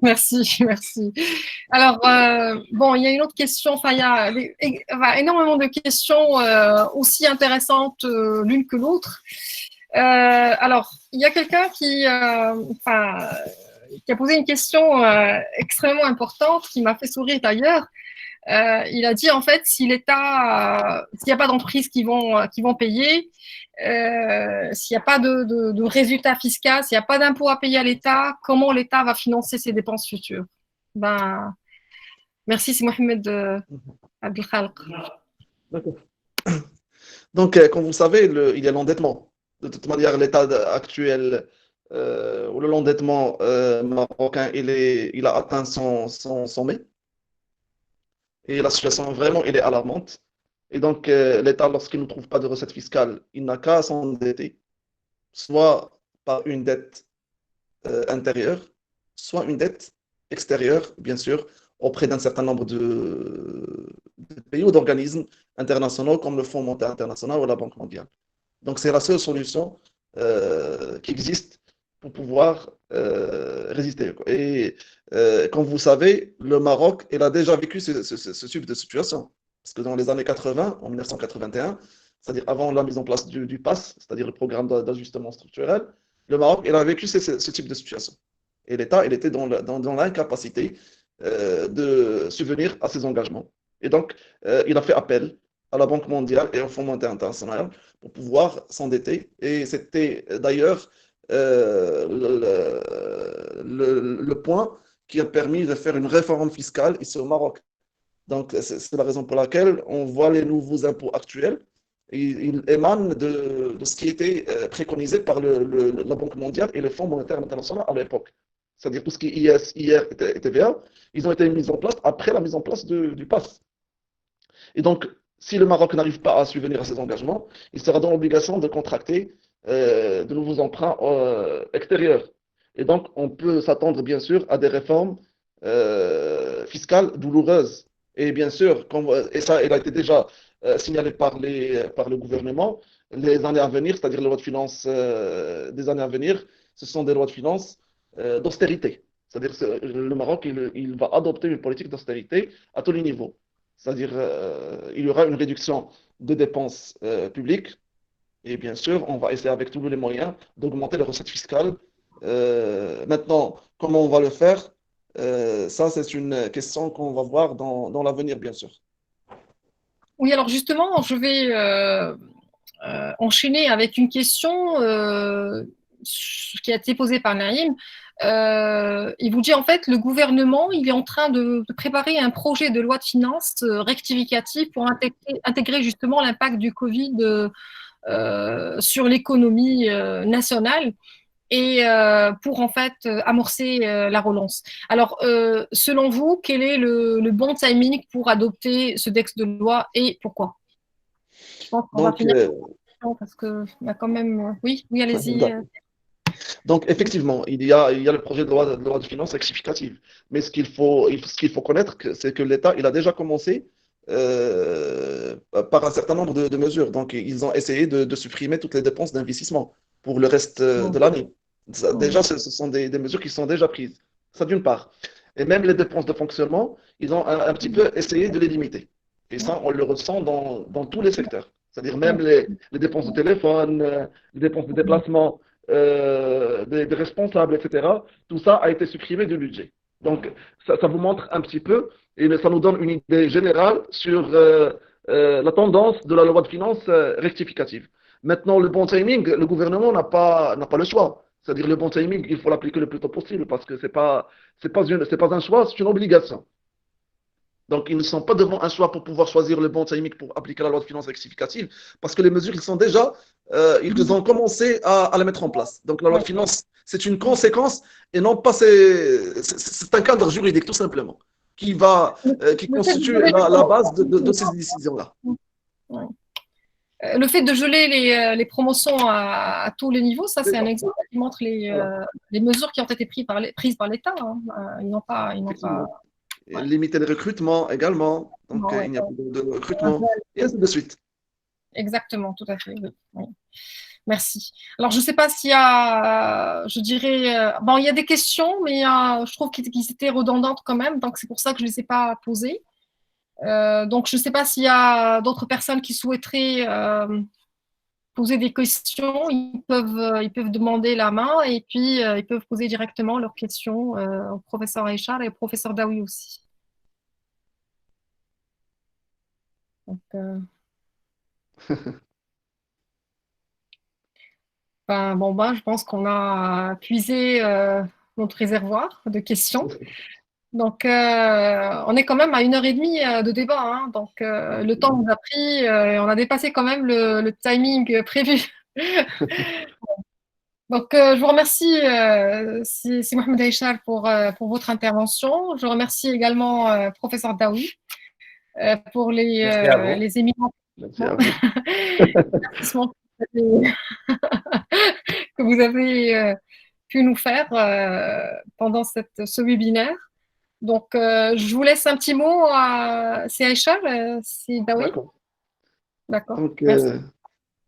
Speaker 1: Merci, merci. Alors, bon, il y a une autre question, enfin, il y a énormément de questions aussi intéressantes l'une que l'autre. Alors, il y a quelqu'un qui a posé une question extrêmement importante qui m'a fait sourire d'ailleurs. Il a dit en fait s'il n'y a pas d'entreprises qui vont payer, s'il n'y a pas de résultat fiscal, s'il n'y a pas d'impôt à payer à l'État, comment l'État va financer ses dépenses futures? Ben, merci, c'est Mohamed Abdelkhalq.
Speaker 2: D'accord. Donc, comme vous savez, il y a l'endettement. De toute manière, l'état actuel ou l'endettement marocain, il a atteint son sommet. Et la situation, vraiment, elle est alarmante. Et donc, l'État, lorsqu'il ne trouve pas de recettes fiscales, il n'a qu'à s'endetter, soit par une dette intérieure, soit une dette extérieure, bien sûr, auprès d'un certain nombre de pays ou d'organismes internationaux comme le Fonds monétaire international ou la Banque mondiale. Donc, c'est la seule solution qui existe pour pouvoir résister. Et comme vous savez, le Maroc, il a déjà vécu ce type de situation. Parce que dans les années 80, en 1981, c'est-à-dire avant la mise en place du PAS, c'est-à-dire le programme d'ajustement structurel, le Maroc, il a vécu ce type de situation. Et l'État, il était dans l'incapacité de subvenir à ses engagements. Et donc, il a fait appel à la Banque mondiale et au Fonds monétaire international pour pouvoir s'endetter. Et c'était d'ailleurs le point qui a permis de faire une réforme fiscale ici au Maroc. Donc, c'est la raison pour laquelle on voit les nouveaux impôts actuels. Ils émanent de ce qui était préconisé par la Banque mondiale et le Fonds monétaire international à l'époque. C'est-à-dire tout ce qui est IS, IR et TVA, ils ont été mis en place après la mise en place du PAS. Et donc, si le Maroc n'arrive pas à subvenir à ses engagements, il sera dans l'obligation de contracter de nouveaux emprunts extérieurs. Et donc, on peut s'attendre, bien sûr, à des réformes fiscales douloureuses. Et bien sûr, et ça, il a été déjà signalé par le gouvernement, les années à venir, c'est-à-dire les lois de finances des années à venir, ce sont des lois de finances d'austérité. C'est-à-dire que le Maroc, il va adopter une politique d'austérité à tous les niveaux. C'est-à-dire il y aura une réduction de dépenses publiques. Et bien sûr, on va essayer avec tous les moyens d'augmenter les recettes fiscales. Maintenant, comment on va le faire? Ça, c'est une question qu'on va voir dans l'avenir, bien sûr.
Speaker 1: Oui, alors justement, je vais enchaîner avec une question qui a été posée par Naïm. Il vous dit en fait, le gouvernement, il est en train de préparer un projet de loi de finances rectificative pour intégrer justement l'impact du Covid sur l'économie nationale et pour en fait amorcer la relance. Alors, selon vous, quel est le bon timing pour adopter ce texte de loi et pourquoi? Je pense qu'on va finir parce qu'il y a quand même… Oui, allez-y.
Speaker 2: Donc, effectivement, il y a le projet de loi de finances rectificative. Mais ce qu'il faut connaître, c'est que l'État, il a déjà commencé par un certain nombre de mesures. Donc, ils ont essayé de supprimer toutes les dépenses d'investissement pour le reste de l'année. Déjà, ce sont des mesures qui sont déjà prises. Ça, d'une part. Et même les dépenses de fonctionnement, ils ont un petit peu essayé de les limiter. Et ça, on le ressent dans tous les secteurs. C'est-à-dire même les dépenses de téléphone, les dépenses de déplacement, des responsables, etc. Tout ça a été supprimé du budget. Donc, ça vous montre un petit peu et ça nous donne une idée générale sur la tendance de la loi de finances rectificative. Maintenant, le bon timing, le gouvernement n'a pas le choix. C'est-à-dire le bon timing, il faut l'appliquer le plus tôt possible parce que c'est pas un choix, c'est une obligation. Donc, ils ne sont pas devant un choix pour pouvoir choisir le bon timing pour appliquer la loi de finances rectificative parce que les mesures, ils ont commencé à les mettre en place. Donc, la loi de finances, c'est une conséquence et non pas c'est un cadre juridique tout simplement qui constitue la base de ces décisions-là.
Speaker 1: Le fait de geler les promotions à tous les niveaux, ça c'est un exemple qui montre les mesures qui ont été prises par l'État. Ils n'ont pas… Ouais.
Speaker 2: limiter les recrutements également. Donc,
Speaker 1: Ouais.
Speaker 2: il n'y a pas de recrutement, et ainsi de suite.
Speaker 1: Exactement, tout à fait. Oui. Oui. Merci. Alors, je ne sais pas s'il y a, je dirais, bon, il y a des questions, mais je trouve qu'ils étaient redondantes quand même, donc c'est pour ça que je ne les ai pas posées. Donc, je ne sais pas s'il y a d'autres personnes qui souhaiteraient poser des questions. Ils peuvent demander la main et puis ils peuvent poser directement leurs questions au professeur Aïchar et au professeur Daoui aussi. Donc, je pense qu'on a puisé notre réservoir de questions. Donc, on est quand même à 1h30 de débat. Hein. Donc, le temps nous a pris, on a dépassé quand même le timing prévu. Donc, je vous remercie, c'est Mohamed Aïchar, pour votre intervention. Je remercie également professeur Daoui pour les éminents
Speaker 2: Merci à vous.
Speaker 1: investissements que vous avez pu nous faire pendant ce webinaire. Donc, je vous laisse un petit mot. C'est Aïchar, c'est Daoui.
Speaker 2: D'accord.
Speaker 1: D'accord.
Speaker 2: Donc,
Speaker 1: Merci.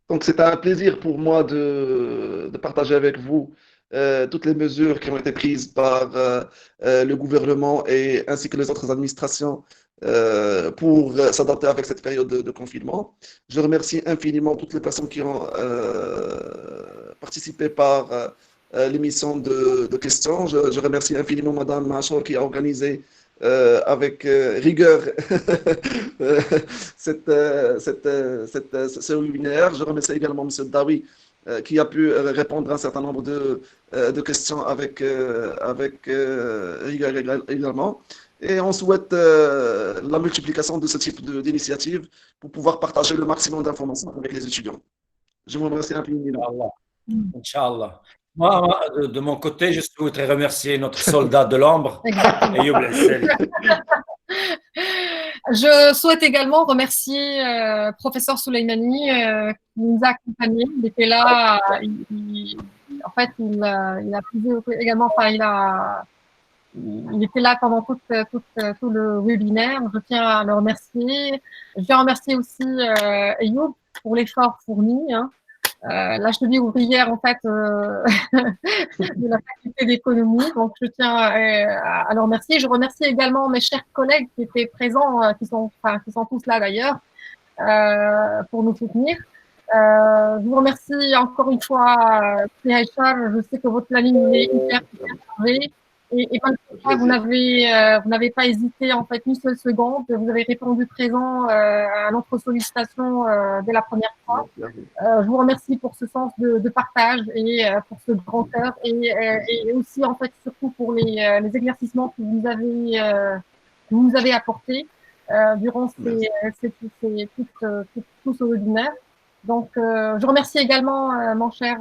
Speaker 2: donc, c'est un plaisir pour moi de partager avec vous toutes les mesures qui ont été prises par le gouvernement et ainsi que les autres administrations pour s'adapter avec cette période de confinement. Je remercie infiniment toutes les personnes qui ont participé par l'émission de questions. Je remercie infiniment Madame Machor qui a organisé avec rigueur ce webinaire. Je remercie également M. Dawi qui a pu répondre à un certain nombre de questions avec rigueur également. Et on souhaite la multiplication de ce type d'initiatives pour pouvoir partager le maximum d'informations avec les étudiants. Je vous remercie infiniment.
Speaker 4: Inch'Allah. Moi, de mon côté, je souhaiterais remercier notre soldat de l'ombre, Ayoub El-Seli.
Speaker 1: Je souhaite également remercier professeur Souleymani qui nous a accompagnés. Il était là, en fait, il a également, enfin, il était là pendant tout le webinaire. Je tiens à le remercier. Je tiens à remercier aussi Ayoub pour l'effort fourni. Hein. La cheville ouvrière en fait de la faculté d'économie, donc je tiens à le remercier. Je remercie également mes chers collègues qui étaient présents, qui sont tous là d'ailleurs, pour nous soutenir. Je vous remercie encore une fois, Aïchar. Je sais que votre planning est hyper chargé. Et malgré ça, vous n'avez pas hésité en fait une seule seconde. Vous avez répondu présent à notre sollicitation dès la première fois. Je vous remercie pour ce sens de partage et pour ce grand cœur et aussi en fait surtout pour les éclaircissements que vous nous avez apportés durant tout ce webinaire. Donc, je remercie également mon cher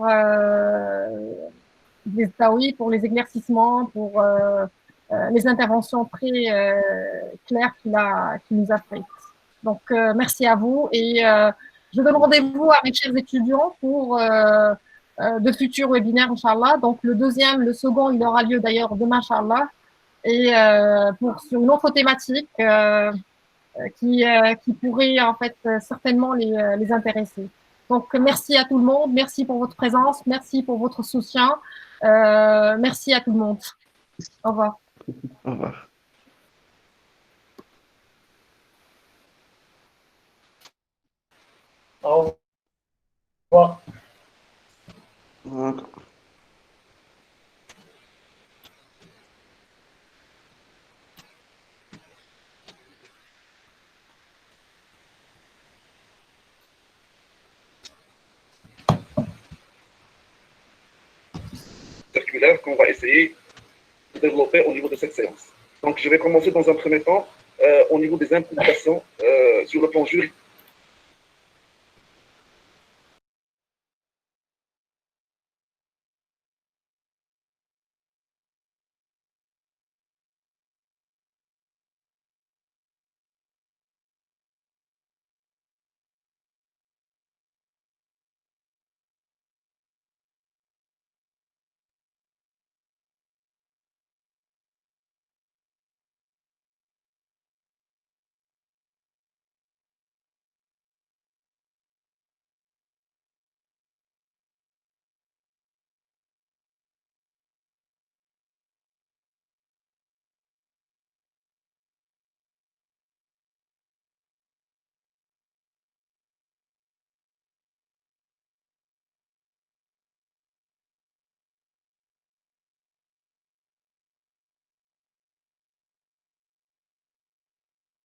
Speaker 1: Daoui pour les éclaircissements, pour les interventions très claires qu'il nous a faites. Donc, merci à vous et je donne rendez-vous à mes chers étudiants pour de futurs webinaires, Inch'Allah. Donc, le second, il aura lieu d'ailleurs demain, Inch'Allah, et sur une autre thématique qui pourrait en fait certainement les intéresser. Donc, merci à tout le monde, merci pour votre présence, merci pour votre soutien, merci à tout le monde. Au revoir.
Speaker 2: Au revoir.
Speaker 3: Au revoir.
Speaker 2: D'accord. Circulaire qu'on va essayer de développer au niveau de cette séance. Donc, je vais commencer dans un premier temps au niveau des implications sur le plan juridique